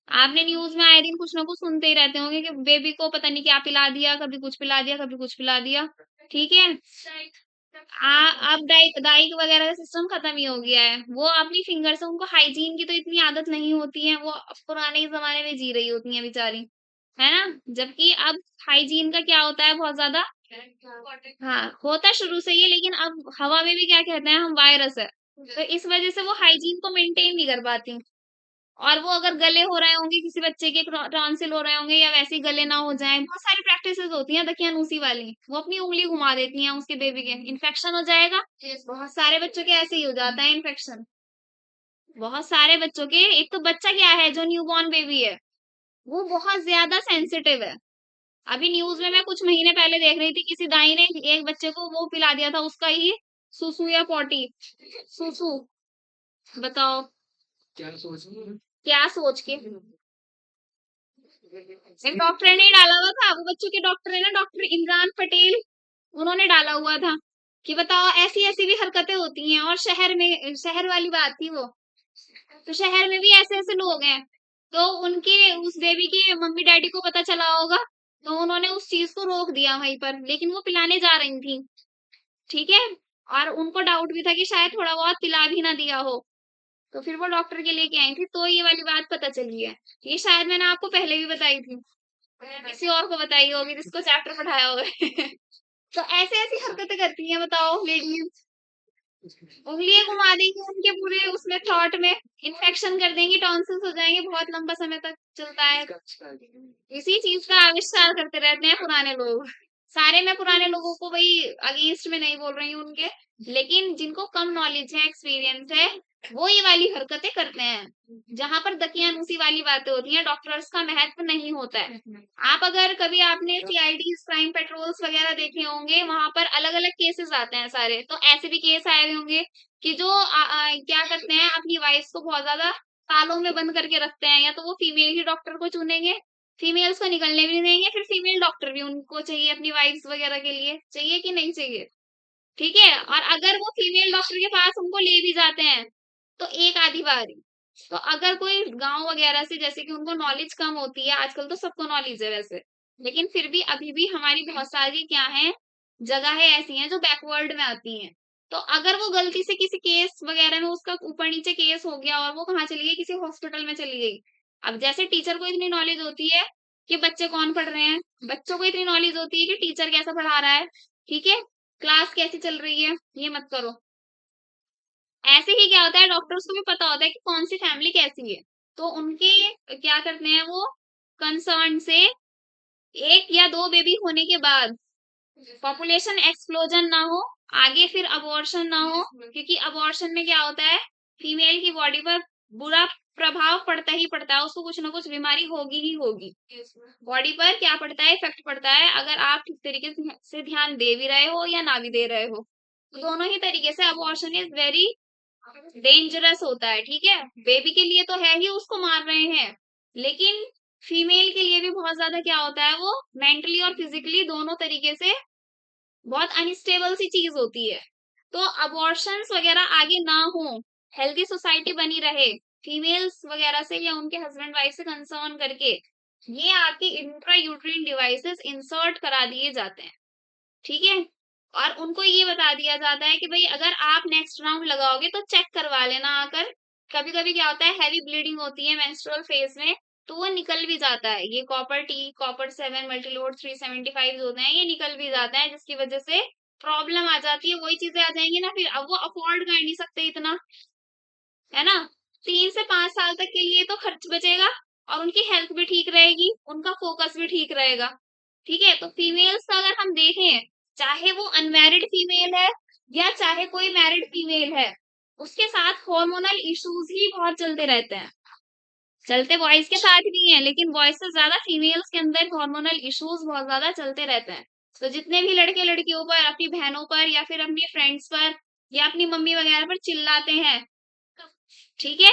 आपने न्यूज में आए दिन कुछ ना कुछ सुनते ही रहते होंगे कि बेबी को पता नहीं क्या पिला दिया, कभी कुछ पिला दिया, कभी कुछ पिला दिया, ठीक है। अब दाई दाई वगैरह का सिस्टम खत्म ही हो गया है, वो अपनी फिंगर से, उनको हाइजीन की तो इतनी आदत नहीं होती है, वो पुराने ही जमाने में जी रही होती हैं बेचारी, है ना। जबकि अब हाइजीन का क्या होता है बहुत ज्यादा, हाँ होता शुरू से ही है, लेकिन अब हवा में भी क्या कहते हैं हम, वायरस है, तो इस वजह से वो हाइजीन को मेंटेन नहीं कर पाती। और वो अगर गले हो रहे होंगे, किसी बच्चे के टॉन्सिल हो रहे होंगे या वैसे ही गले ना हो जाए, बहुत सारी प्रैक्टिसेस होती हैं दकियानूसी वाली, वो अपनी उंगली घुमा देती हैं उसके बेबी के, इन्फेक्शन हो जाएगा। बहुत सारे बच्चों के ऐसे ही हो जाता है इन्फेक्शन, बहुत सारे बच्चों के। एक तो बच्चा क्या है, जो न्यूबॉर्न बेबी है वो बहुत ज्यादा सेंसिटिव है। अभी न्यूज में मैं कुछ महीने पहले देख रही थी, किसी दाई ने एक बच्चे को वो पिला दिया था, उसका ही सुसु या पॉटी, सुसु, बताओ क्या सोच रही हो? क्या सोच के। एक डॉक्टर ने डाला हुआ था, वो बच्चों के डॉक्टर है ना, डॉक्टर इमरान पटेल, उन्होंने डाला हुआ था कि बताओ ऐसी ऐसी भी हरकतें होती हैं। और शहर में, शहर वाली बात थी वो, तो शहर में भी ऐसे ऐसे लोग हैं। तो उनके उस बेबी के मम्मी डैडी को पता चला होगा, तो उन्होंने उस चीज को रोक दिया वहीं पर, लेकिन वो पिलाने जा रही थी, ठीक है। और उनको डाउट भी था कि शायद थोड़ा बहुत पिला भी ना दिया हो, तो फिर वो डॉक्टर के लेके आई थी, तो ये वाली बात पता चली है। ये शायद मैंने आपको पहले भी बताई थी, किसी और को बताई होगी जिसको चैप्टर पढ़ाया होगा। तो ऐसे ऐसी हरकतें करती हैं, बताओ लेडीज, उंगलियां घुमा देंगी उनके पूरे उसमें थॉट में, इन्फेक्शन कर देंगी, टॉन्सिल्स हो जाएंगे, बहुत लंबा समय तक चलता है। इसी चीज का आविष्कार करते रहते हैं पुराने लोग। सारे मैं पुराने लोगों को वही अगेंस्ट में नहीं बोल रही हूँ उनके, लेकिन जिनको कम नॉलेज है, एक्सपीरियंस है, वो ये वाली हरकतें करते हैं, जहां पर दकियानूसी वाली बातें होती हैं, डॉक्टर्स का महत्व नहीं होता है। आप अगर कभी आपने सीआईडी क्राइम पेट्रोल्स वगैरह देखे होंगे, वहां पर अलग अलग केसेस आते हैं सारे, तो ऐसे भी केस आए हुए होंगे कि जो क्या करते हैं, अपनी वाइफ को बहुत ज्यादा तालों में बंद करके रखते हैं, या तो वो फीमेल ही डॉक्टर को चुनेंगे, फीमेल्स को निकलने भी नहीं देंगे, फिर फीमेल डॉक्टर भी उनको चाहिए अपनी वाइफ्स वगैरह के लिए, चाहिए कि नहीं चाहिए, ठीक है। और अगर वो फीमेल डॉक्टर के पास उनको ले भी जाते हैं, तो एक आधी बारी, तो अगर कोई गांव वगैरह से, जैसे कि उनको नॉलेज कम होती है, आजकल तो सबको नॉलेज है वैसे, लेकिन फिर भी अभी भी हमारी बहुत सारी क्या है, जगहें ऐसी हैं जो बैकवर्ड में आती हैं। तो अगर वो गलती से किसी केस वगैरह में उसका ऊपर नीचे केस हो गया और वो कहाँ चली गई, किसी हॉस्पिटल में चली गई, अब जैसे टीचर को इतनी नॉलेज होती है कि बच्चे कौन पढ़ रहे हैं, बच्चों को इतनी नॉलेज होती है कि टीचर कैसा पढ़ा रहा है, ठीक है, क्लास कैसी चल रही है, ये मत करो। ऐसे ही क्या होता है, डॉक्टर्स को भी पता होता है कि कौन सी फैमिली कैसी है, तो उनके क्या करते हैं वो, कंसर्न से एक या दो बेबी होने के बाद पॉपुलेशन एक्सप्लोजन ना हो, आगे फिर अबॉर्शन ना हो, क्योंकि अबॉर्शन में क्या होता है, फीमेल की बॉडी पर बुरा प्रभाव पड़ता ही पड़ता है, उसको कुछ ना कुछ बीमारी होगी ही होगी, बॉडी पर क्या पड़ता है, इफेक्ट पड़ता है, अगर आप ठीक तरीके से ध्यान दे भी रहे हो या ना भी दे रहे हो, तो दोनों ही तरीके से अबॉर्शन इज वेरी डेंजरस होता है, ठीक है। बेबी के लिए तो है ही, उसको मार रहे हैं, लेकिन फीमेल के लिए भी बहुत ज्यादा क्या होता है, वो मेंटली और फिजिकली दोनों तरीके से बहुत अनस्टेबल सी चीज होती है। तो अबॉर्शंस वगैरह आगे ना हो, हेल्दी सोसाइटी बनी रहे, फीमेल्स वगैरह से या उनके हस्बैंड वाइफ से कंसर्न करके ये आपकी इंट्रा यूट्रीन डिवाइसेस इंसर्ट करा दिए जाते हैं, ठीक है। और उनको ये बता दिया जाता है कि भाई अगर आप नेक्स्ट राउंड लगाओगे तो चेक करवा लेना आकर। कभी कभी क्या होता है, हैवी ब्लीडिंग होती है मेंस्ट्रुअल फेज में, तो वो निकल भी जाता है, ये कॉपर टी, कॉपर 7, मल्टीलोड 375 होते हैं, ये निकल भी जाता है, जिसकी वजह से प्रॉब्लम आ जाती है, वही चीजें आ जाएंगी ना, फिर अब वो अफोर्ड कर नहीं सकते इतना, है ना। 3 से 5 साल तक के लिए तो खर्च बचेगा, और उनकी हेल्थ भी ठीक रहेगी, उनका फोकस भी ठीक रहेगा, ठीक है। तो फीमेल्स का अगर हम देखें, चाहे वो अनमैरिड फीमेल है या चाहे कोई मैरिड फीमेल है, उसके साथ हार्मोनल इश्यूज ही बहुत चलते रहते हैं, चलते बॉयज के साथ भी हैं, लेकिन बॉयज से ज्यादा फीमेल्स के अंदर हार्मोनल इश्यूज बहुत ज्यादा चलते रहते हैं। तो जितने भी लड़के लड़कियों पर, अपनी बहनों पर या फिर अपनी फ्रेंड्स पर या अपनी मम्मी वगैरह पर चिल्लाते हैं, ठीक है,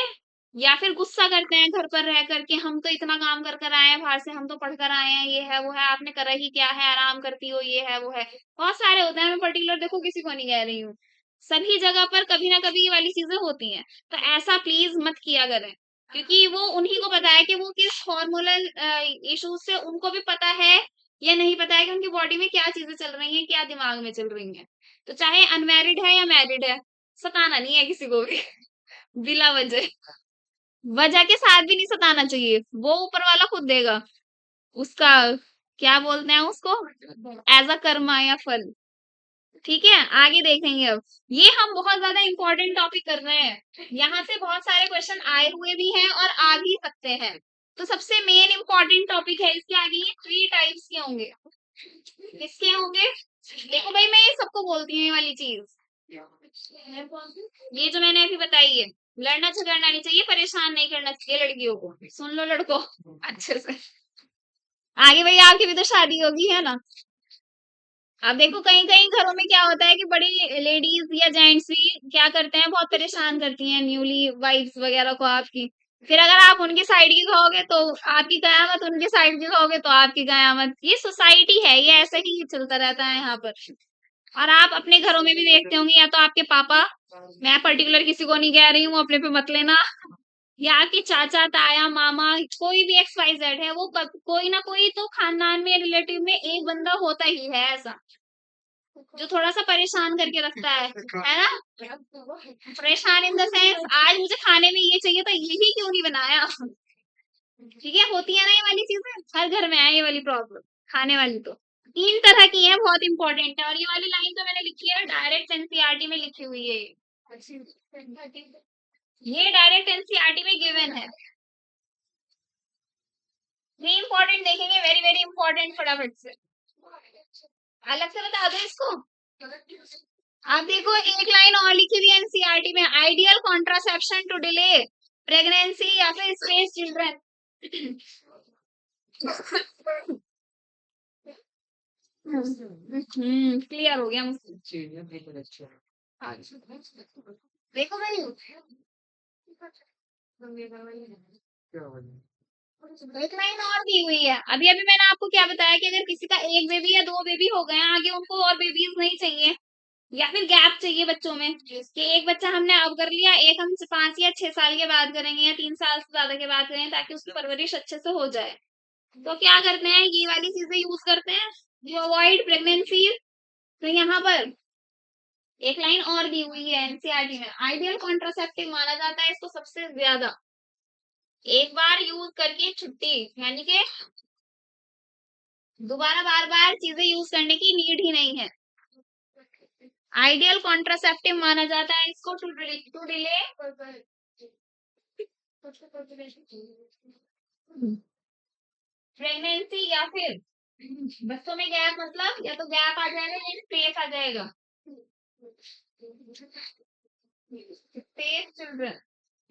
या फिर गुस्सा करते हैं घर पर रह करके, हम तो इतना काम कर कर आए हैं बाहर से, हम तो पढ़ कर आए हैं, ये है वो है, आपने करा ही क्या है, आराम करती हो, ये है वो है, बहुत सारे होते हैं, मैं पर्टिकुलर देखो किसी को नहीं कह रही हूँ, सभी जगह पर कभी ना कभी ये वाली चीजें होती हैं। तो ऐसा प्लीज मत किया करें, क्योंकि वो उन्हीं को पता है कि वो किस हार्मोनल इश्यूज से, उनको भी पता है या नहीं पता है कि उनकी बॉडी में क्या चीजें चल रही हैं, क्या दिमाग में चल रही हैं। तो चाहे अनमैरिड है या मैरिड है, सताना नहीं है किसी को भी बिला वजह, वजह के साथ भी नहीं सताना चाहिए, वो ऊपर वाला खुद देगा उसका, क्या बोलते हैं उसको, एज अ कर्मा या फल, ठीक है, आगे देखेंगे अब। ये हम बहुत ज्यादा इंपॉर्टेंट टॉपिक कर रहे हैं, यहाँ से बहुत सारे क्वेश्चन आए हुए भी हैं और आ भी सकते हैं। तो सबसे मेन इंपॉर्टेंट टॉपिक है, इसके आगे ये 3 टाइप्स के होंगे। किसके होंगे? देखो भाई, मैं ये सबको बोलती हूँ ये वाली चीज, ये जो मैंने अभी बताई है, लड़ना झगड़ना नहीं चाहिए, परेशान नहीं करना चाहिए लड़कियों को। सुन लो लड़कों अच्छे से। आगे भाई आपकी भी तो शादी होगी, है ना? अब देखो कहीं कहीं घरों में क्या होता है कि बड़ी लेडीज या जेंट्स भी क्या करते हैं, बहुत परेशान करती हैं न्यूली वाइफ्स वगैरह को आपकी। फिर अगर आप उनकी साइड की कहोगे तो आपकी कयामत, उनकी साइड की कहोगे तो आपकी कयामत। ये सोसाइटी है, ये ऐसे ही चलता रहता है यहाँ पर। और आप अपने घरों में भी देखते होंगे, या तो आपके पापा, मैं पर्टिकुलर किसी को नहीं कह रही हूँ, अपने पे मत लेना, या आपके चाचा ताया मामा, कोई भी एक्स वाई जेड है, वो कोई ना कोई तो खानदान में रिलेटिव में एक बंदा होता ही है ऐसा, जो थोड़ा सा परेशान करके रखता है ना? परेशान इन द सेंस, आज मुझे खाने में ये चाहिए था, यही क्यों नहीं बनाया? ठीक है, होती है ना ये वाली चीजें, हर घर में है ये वाली प्रॉब्लम, खाने वाली तो। 3 तरह की है, बहुत इंपॉर्टेंट है। और ये वाली लाइन जो मैंने लिखी है डायरेक्ट एनसीईआरटी में लिखी हुई है, ये डायरेक्ट एनसीईआरटी में गिवन है। 3 इंपॉर्टेंट देखेंगे, वेरी वेरी इंपॉर्टेंट, फटाफट से अलग से बता दो इसको। आप देखो एक लाइन और लिखी हुई है एनसीईआरटी में, ideal contraception to delay pregnancy या फिर स्पेस चिल्ड्रन। क्लियर हो गया मुझसे। हाँ जी। देखो भाई, एक लाइन और दी हुई है। अभी अभी मैंने आपको क्या बताया कि अगर किसी का एक बेबी या 2 बेबी हो गए हैं, आगे उनको और बेबीज नहीं चाहिए, या फिर गैप चाहिए बच्चों में, कि एक बच्चा हमने अब कर लिया, एक हम 5 या 6 साल के बाद करेंगे, या 3 साल से ज्यादा के बाद करेंगे, ताकि उसकी परवरिश अच्छे से हो जाए। तो क्या करते हैं, ये वाली चीजें यूज करते हैं, जो अवॉइड प्रेगनेंसी। तो यहाँ पर एक लाइन और दी हुई है एनसीईआरटी में, आइडियल कॉन्ट्रासेप्टिव माना जाता है इसको सबसे ज्यादा, एक बार यूज करके छुट्टी, यानी कि दोबारा बार बार चीजें यूज करने की नीड ही नहीं है। आइडियल कॉन्ट्रासेप्टिव माना जाता है इसको टू डिले प्रेगनेंसी, या फिर बच्चों में गैप, मतलब या तो गैप आ जाएगा या स्पेस आ जाएगा, स्पेस चिल्ड्रन,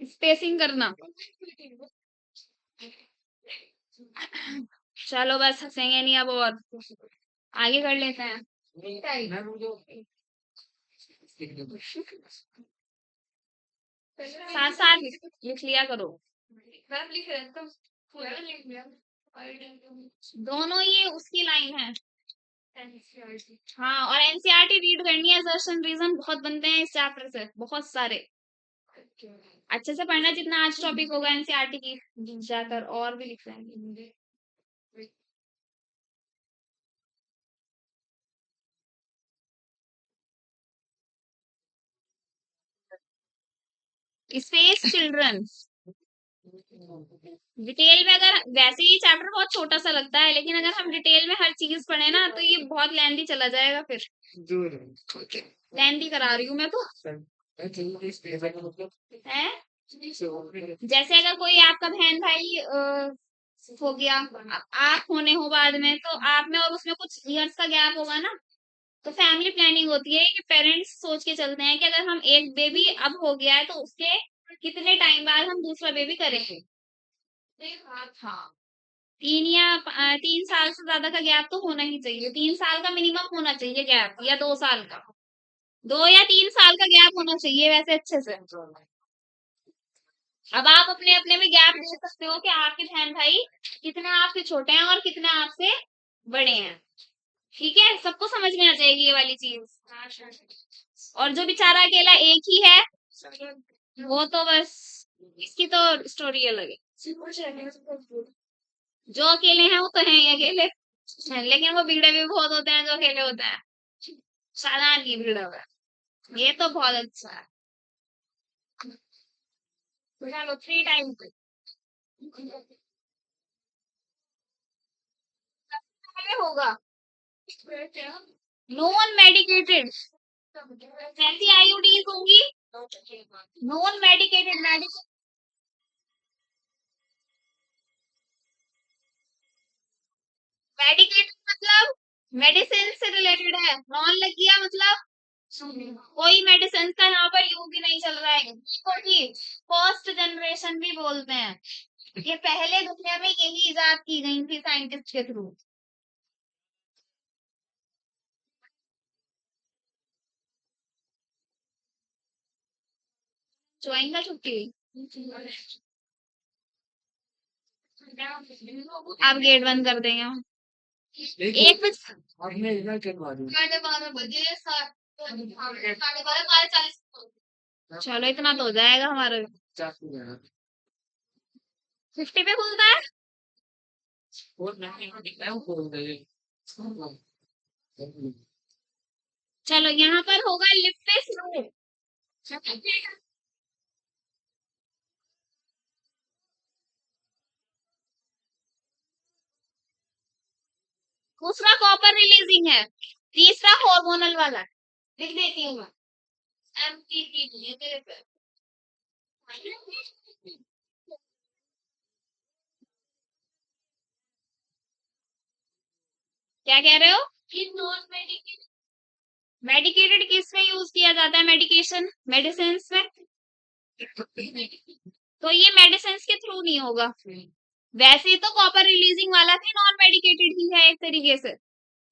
स्पेसिंग करना। चलो बस हंसेंगे नहीं अब, और आगे कर लेते हैं। साथ साथ लिख लिया करो, दोनों ये उसकी लाइन है। हाँ, और एनसीईआरटी रीड करनी है, असर्शन रीजन बहुत बनते हैं इस चैप्टर से, बहुत सारे। अच्छे से पढ़ना, जितना आज टॉपिक होगा एनसीईआरटी की जाकर और भी लिख लेंगे। स्पेस चिल्ड्रन, डिटेल में अगर, वैसे ये चैप्टर बहुत छोटा सा लगता है, लेकिन अगर हम डिटेल में हर चीज पढ़े ना तो ये बहुत लेंदी चला जाएगा, फिर लेंदी करा रही हूँ मैं तो। है जैसे अगर कोई आपका बहन भाई हो गया, आप होने हो बाद में, तो आप में और उसमें कुछ इयर्स का गैप होगा ना, तो फैमिली प्लानिंग होती है कि पेरेंट्स सोच के चलते हैं कि अगर हम एक बेबी अब हो गया है तो उसके कितने टाइम बाद हम दूसरा बेबी करेंगे। हाँ, 3 साल से ज्यादा का गैप तो होना ही चाहिए, 3 साल का मिनिमम होना चाहिए गैप, या 2 साल का, 2 या 3 साल का गैप होना चाहिए वैसे अच्छे से। अब आप अपने अपने में गैप दे सकते हो कि आपके बहन भाई कितने आपसे छोटे हैं और कितने आपसे बड़े हैं। ठीक है, सबको समझ में आ जाएगी ये वाली चीज। और जो बेचारा अकेला एक ही है, वो तो बस, इसकी तो स्टोरी अलग है। जो अकेले हैं वो तो हैं ही अकेले, लेकिन वो बिगड़े भी बहुत होते हैं जो अकेले होते हैं, साधारण नहीं बिगड़ा हुआ है। ये तो बहुत अच्छा है। चलो 3 टाइम पहले होगा। नॉन मेडिकेटेड कैसी आईयूडीज होंगी? Non medicated. मेडिकेटेड मतलब मेडिसिन से रिलेटेड है, नॉन लग गया मतलब कोई मेडिसिन का यहाँ पर यूज ही नहीं चल रहा है, इसको भी फर्स्ट जनरेशन भी बोलते हैं। ये पहले दुनिया में यही इजाद की गई थी साइंटिस्ट के थ्रू। ज्वाइन छुट्टी। आप गेट बंद कर देंगे हम। एक बज आपने इधर करवा दी। 12:30 बजे 12:30 चलो इतना तो हो जाएगा हमारा। 50 पे खुलता है। चलो यहाँ पर होगा लिपिस रूट। दूसरा कॉपर रिलीजिंग है, तीसरा हार्मोनल वाला लिख देती हूँ मैं। एमटीटी मेरे पे क्या कह रहे हो? Non medicated. मेडिकेटेड किस में यूज किया जाता है? मेडिकेशन मेडिसिन में। तो ये मेडिसिन के थ्रू नहीं होगा। वैसे तो कॉपर रिलीजिंग वाला भी नॉन मेडिकेटेड ही है एक तरीके से,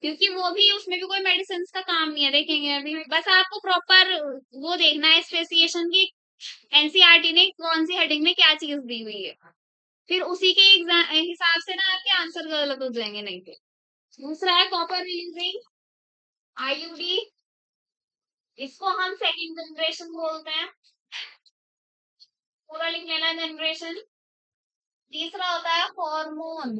क्योंकि वो भी उसमें भी कोई मेडिसिन का काम नहीं है। देखेंगे अभी, बस आपको प्रॉपर वो देखना है स्पेसिफिकेशन की एनसीईआरटी ने कौन सी हेडिंग में क्या चीज दी हुई है, फिर उसी के हिसाब से ना आपके आंसर गलत हो जाएंगे नहीं तो। दूसरा है कॉपर रिलीजिंग आईयूडी, इसको हम सेकंड जनरेशन बोलते हैं, पूरा लिख लेना जनरेशन। तीसरा होता है हार्मोन,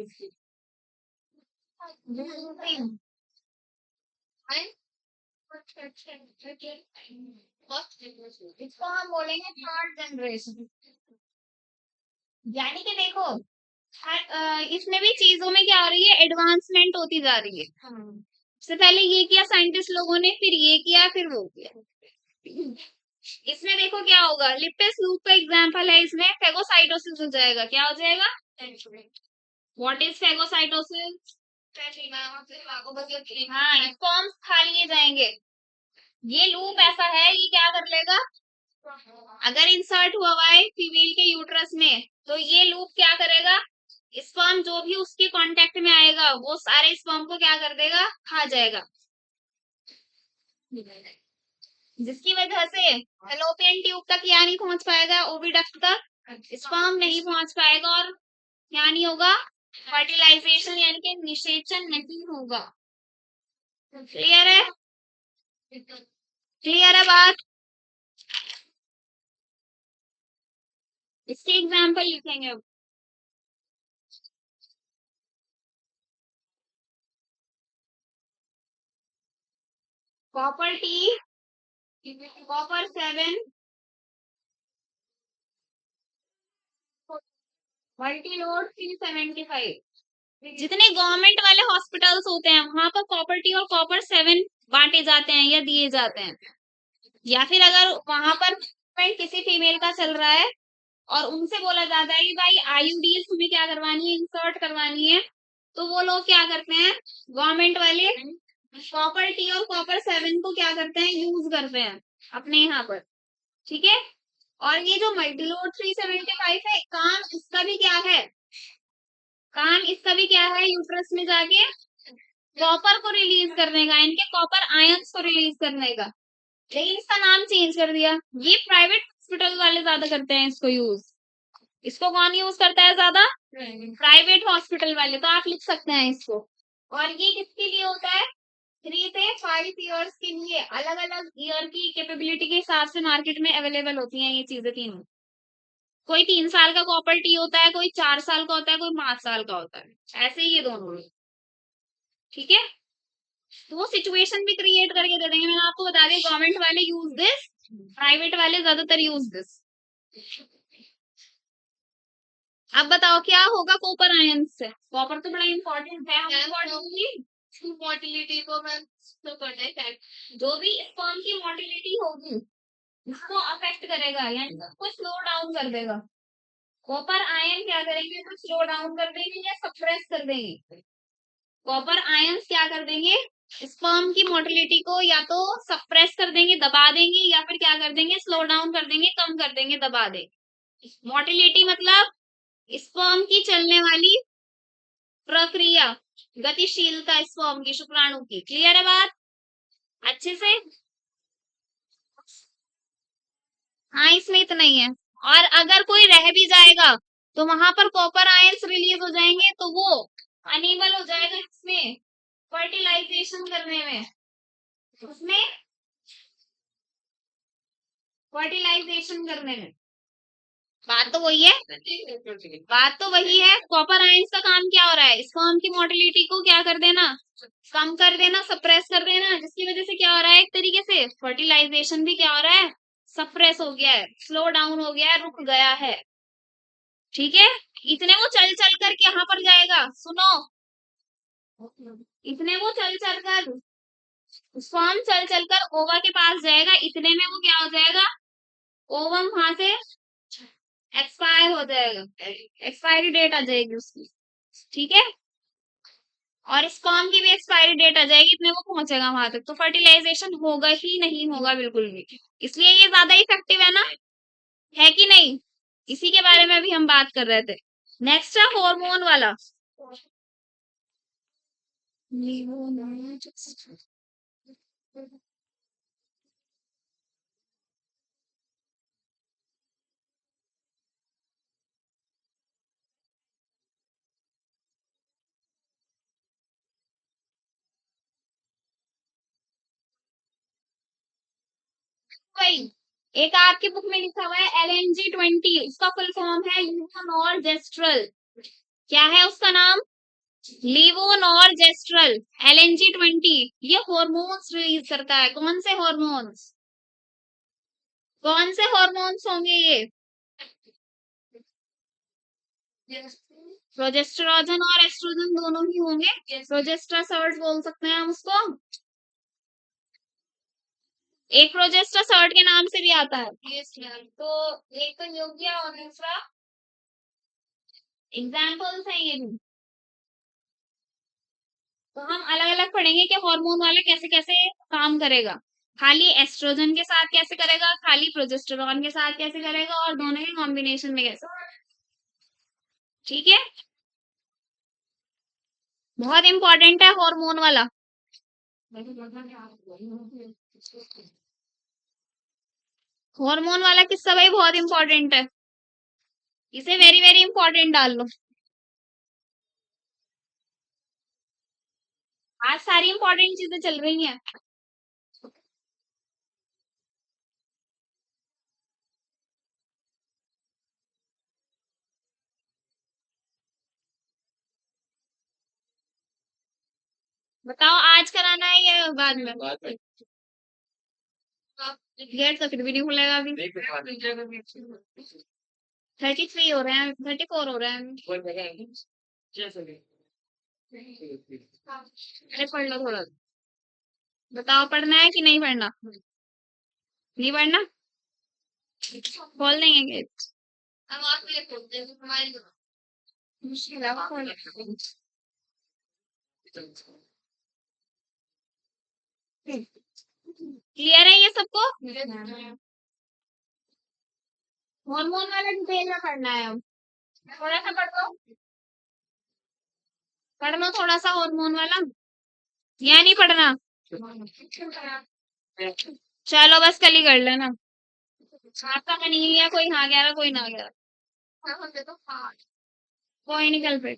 इसको हम बोलेंगे थर्ड जनरेशन। यानी कि देखो इसमें भी चीजों में क्या हो रही है, एडवांसमेंट होती जा रही है। सबसे पहले ये किया साइंटिस्ट लोगों ने, फिर ये किया, फिर वो किया। इसमें देखो क्या होगा, लिपिस लूप का एग्जांपल है, इसमें फेगोसाइटोसिस हो जाएगा। क्या हो जाएगा? What is phagocytosis? हाँ, स्पर्म्स खा लिए जाएंगे। ये लूप ऐसा है, ये क्या कर लेगा, अगर इंसर्ट हुआ हुआ है फीमेल के यूट्रस में, तो ये लूप क्या करेगा, स्पर्म जो भी उसके कांटेक्ट में आएगा वो सारे स्पर्म को क्या कर देगा, खा जाएगा। जिसकी वजह से फैलोपियन ट्यूब तक या नहीं पहुंच पाएगा, ओविडक्ट तक स्पर्म नहीं पहुंच पाएगा, और क्या नहीं होगा, फर्टिलाइजेशन यानी कि निषेचन नहीं होगा। क्लियर है? क्लियर है बात? इसके एग्जाम्पल लिखेंगे अब। Copper T, copper 7, Multiload 375। जितने गवर्नमेंट वाले हॉस्पिटल्स होते हैं वहां पर कॉपर टी और कॉपर 7 बांटे जाते हैं या दिए जाते हैं। या फिर अगर वहां पर किसी फीमेल का चल रहा है और उनसे बोला जाता है कि भाई आईयूडीएस तुम्हें क्या करवानी है, इंसर्ट करवानी है, तो वो लोग क्या करते हैं, गवर्नमेंट वाले कॉपर टी और कॉपर 7 को क्या करते हैं, यूज करते हैं अपने यहाँ पर। ठीक है? और ये जो मल्टीलोड 375 है, काम इसका भी क्या है, काम इसका भी क्या है, यूट्रस में जाके कॉपर को रिलीज करने का, इनके कॉपर आयंस को रिलीज करने का। लेकिन इसका नाम चेंज कर दिया। ये प्राइवेट हॉस्पिटल वाले ज्यादा करते हैं इसको यूज। इसको कौन यूज करता है ज्यादा? प्राइवेट हॉस्पिटल वाले। तो आप लिख सकते हैं इसको। और ये किसके लिए होता है? 3 से 5 ईयर्स के लिए, अलग अलग ईयर की कैपेबिलिटी के हिसाब से मार्केट में अवेलेबल होती हैं ये चीजें तीनों। कोई 3 साल का कॉपर टी होता है, कोई 4 साल का होता है, कोई 5 साल का होता है, ऐसे ही ये दोनों। ठीक है? तो वो सिचुएशन भी क्रिएट करके दे देंगे। मैंने आपको बता दिया गवर्नमेंट वाले यूज दिस, प्राइवेट वाले ज्यादातर यूज दिस। अब बताओ क्या होगा कॉपर आयन से? कॉपर तो बड़ा इंपॉर्टेंट है, हम मोटिलिटी को मैं तो करना है, जो भी स्पर्म की मोटिलिटी होगी उसको अफेक्ट करेगा, यानी उसको स्लो डाउन कर देगा। कॉपर आयन क्या करेंगे, तो स्लो डाउन कर देंगे या सप्रेस कर देंगे। कॉपर आयंस क्या कर देंगे, स्पर्म की मोटिलिटी को या तो सप्रेस कर देंगे, दबा देंगे, या फिर क्या कर देंगे, स्लो डाउन कर देंगे, कम कर देंगे, दबा देंगे। मोटिलिटी मतलब स्पर्म की चलने वाली प्रक्रिया, गतिशीलता स्पर्म की, शुक्राणु की। क्लियर है बात अच्छे से? हाँ, इसमें इतना ही है। और अगर कोई रह भी जाएगा तो वहां पर कॉपर आयंस रिलीज हो जाएंगे, तो वो अनेबल हो जाएगा इसमें फर्टिलाइजेशन करने में, उसमें फर्टिलाइजेशन करने में। बात तो वही है, बात तो वही है। कॉपर आयंस का काम क्या हो रहा है, स्पर्म की मोटिलिटी को क्या कर देना, कम कर देना, सप्रेस कर देना, जिसकी वजह से क्या हो रहा है, एक तरीके से फर्टिलाइजेशन भी क्या हो रहा है, सप्रेस हो गया है, स्लो डाउन हो गया है, रुक गया है। ठीक है, इतने वो चल चल कर यहाँ पर जाएगा, सुनो, इतने वो चल चल कर स्पर्म चल चल कर ओवा के पास जाएगा, इतने में वो क्या हो जाएगा, ओवम वहां से एक्सपायर हो जाएगा, एक्सपायरी डेट आ जाएगी उसकी। ठीक है, और स्पर्म की भी एक्सपायरी डेट आ जाएगी, इतने वो पहुंचेगा वहां तक, तो फर्टिलाइजेशन होगा ही नहीं होगा बिल्कुल भी। इसलिए ये ज्यादा इफेक्टिव है ना, है कि नहीं? इसी के बारे में अभी हम बात कर रहे थे। नेक्स्ट है हार्मोन वाला। भाई, एक आपकी बुक में लिखा हुआ है LNG-20, उसका फुल फॉर्म है ल्यूकोनॉर्जेस्ट्रल। क्या है उसका नाम, लीवोनॉर्जेस्ट्रल। LNG-20 ये हॉर्मोन्स रिलीज करता है। कौन से हॉर्मोन्स, कौन से हॉर्मोन्स होंगे ये, प्रोजेस्टेरोजन और एस्ट्रोजन दोनों ही होंगे। प्रोजेस्टेरोसर्ट बोल सकते हैं हम उसको, एक प्रोजेस्टेरोसर्ट के नाम से भी आता है। तो एक तो योग्य और दूसरा एग्जाम्पल्स हैं ये भी। तो हम अलग अलग पढ़ेंगे कि हार्मोन वाला कैसे कैसे काम करेगा, खाली एस्ट्रोजन के साथ कैसे करेगा, खाली प्रोजेस्टेरॉन के साथ कैसे करेगा, और दोनों के कॉम्बिनेशन में कैसे। ठीक है, बहुत इंपॉर्टेंट है हार्मोन वाला। हार्मोन वाला किस्सा भाई बहुत इंपॉर्टेंट है, इसे वेरी वेरी इंपॉर्टेंट डाल लो। आज सारी इंपॉर्टेंट चीजें चल रही हैं। बताओ आज कराना है या बाद में? गेट तो फिर भी नहीं खुलेगा अभी। 33 हो रहे हैं, 34 हो रहे हैं। अरे पढ़ लो थोड़ा, बताओ पढ़ना है कि नहीं पढ़ना, नहीं पढ़ना, खोल देंगे गेट। अब आप ये खोलते हैं हमारी मुश्किल है वो खोलना। क्लियर है ये सबको? हार्मोन वाला डिटेल में पढ़ना है अब, थोड़ा सा पढ़ लो, पढ़ लो थोड़ा सा हार्मोन वाला, या नहीं पढ़ना? चलो बस कल ही कर लेना। आपका मन ही नहीं है, कोई हाँ कह रहा कोई ना कह रहा, कोई नहीं कल फिर।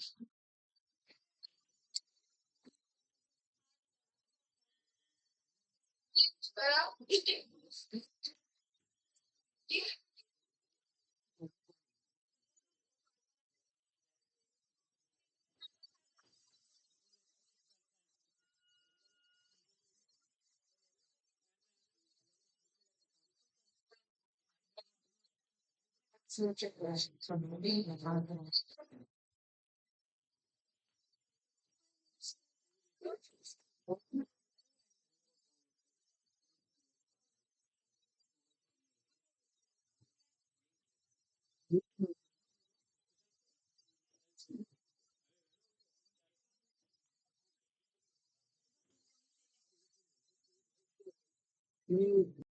हम्म,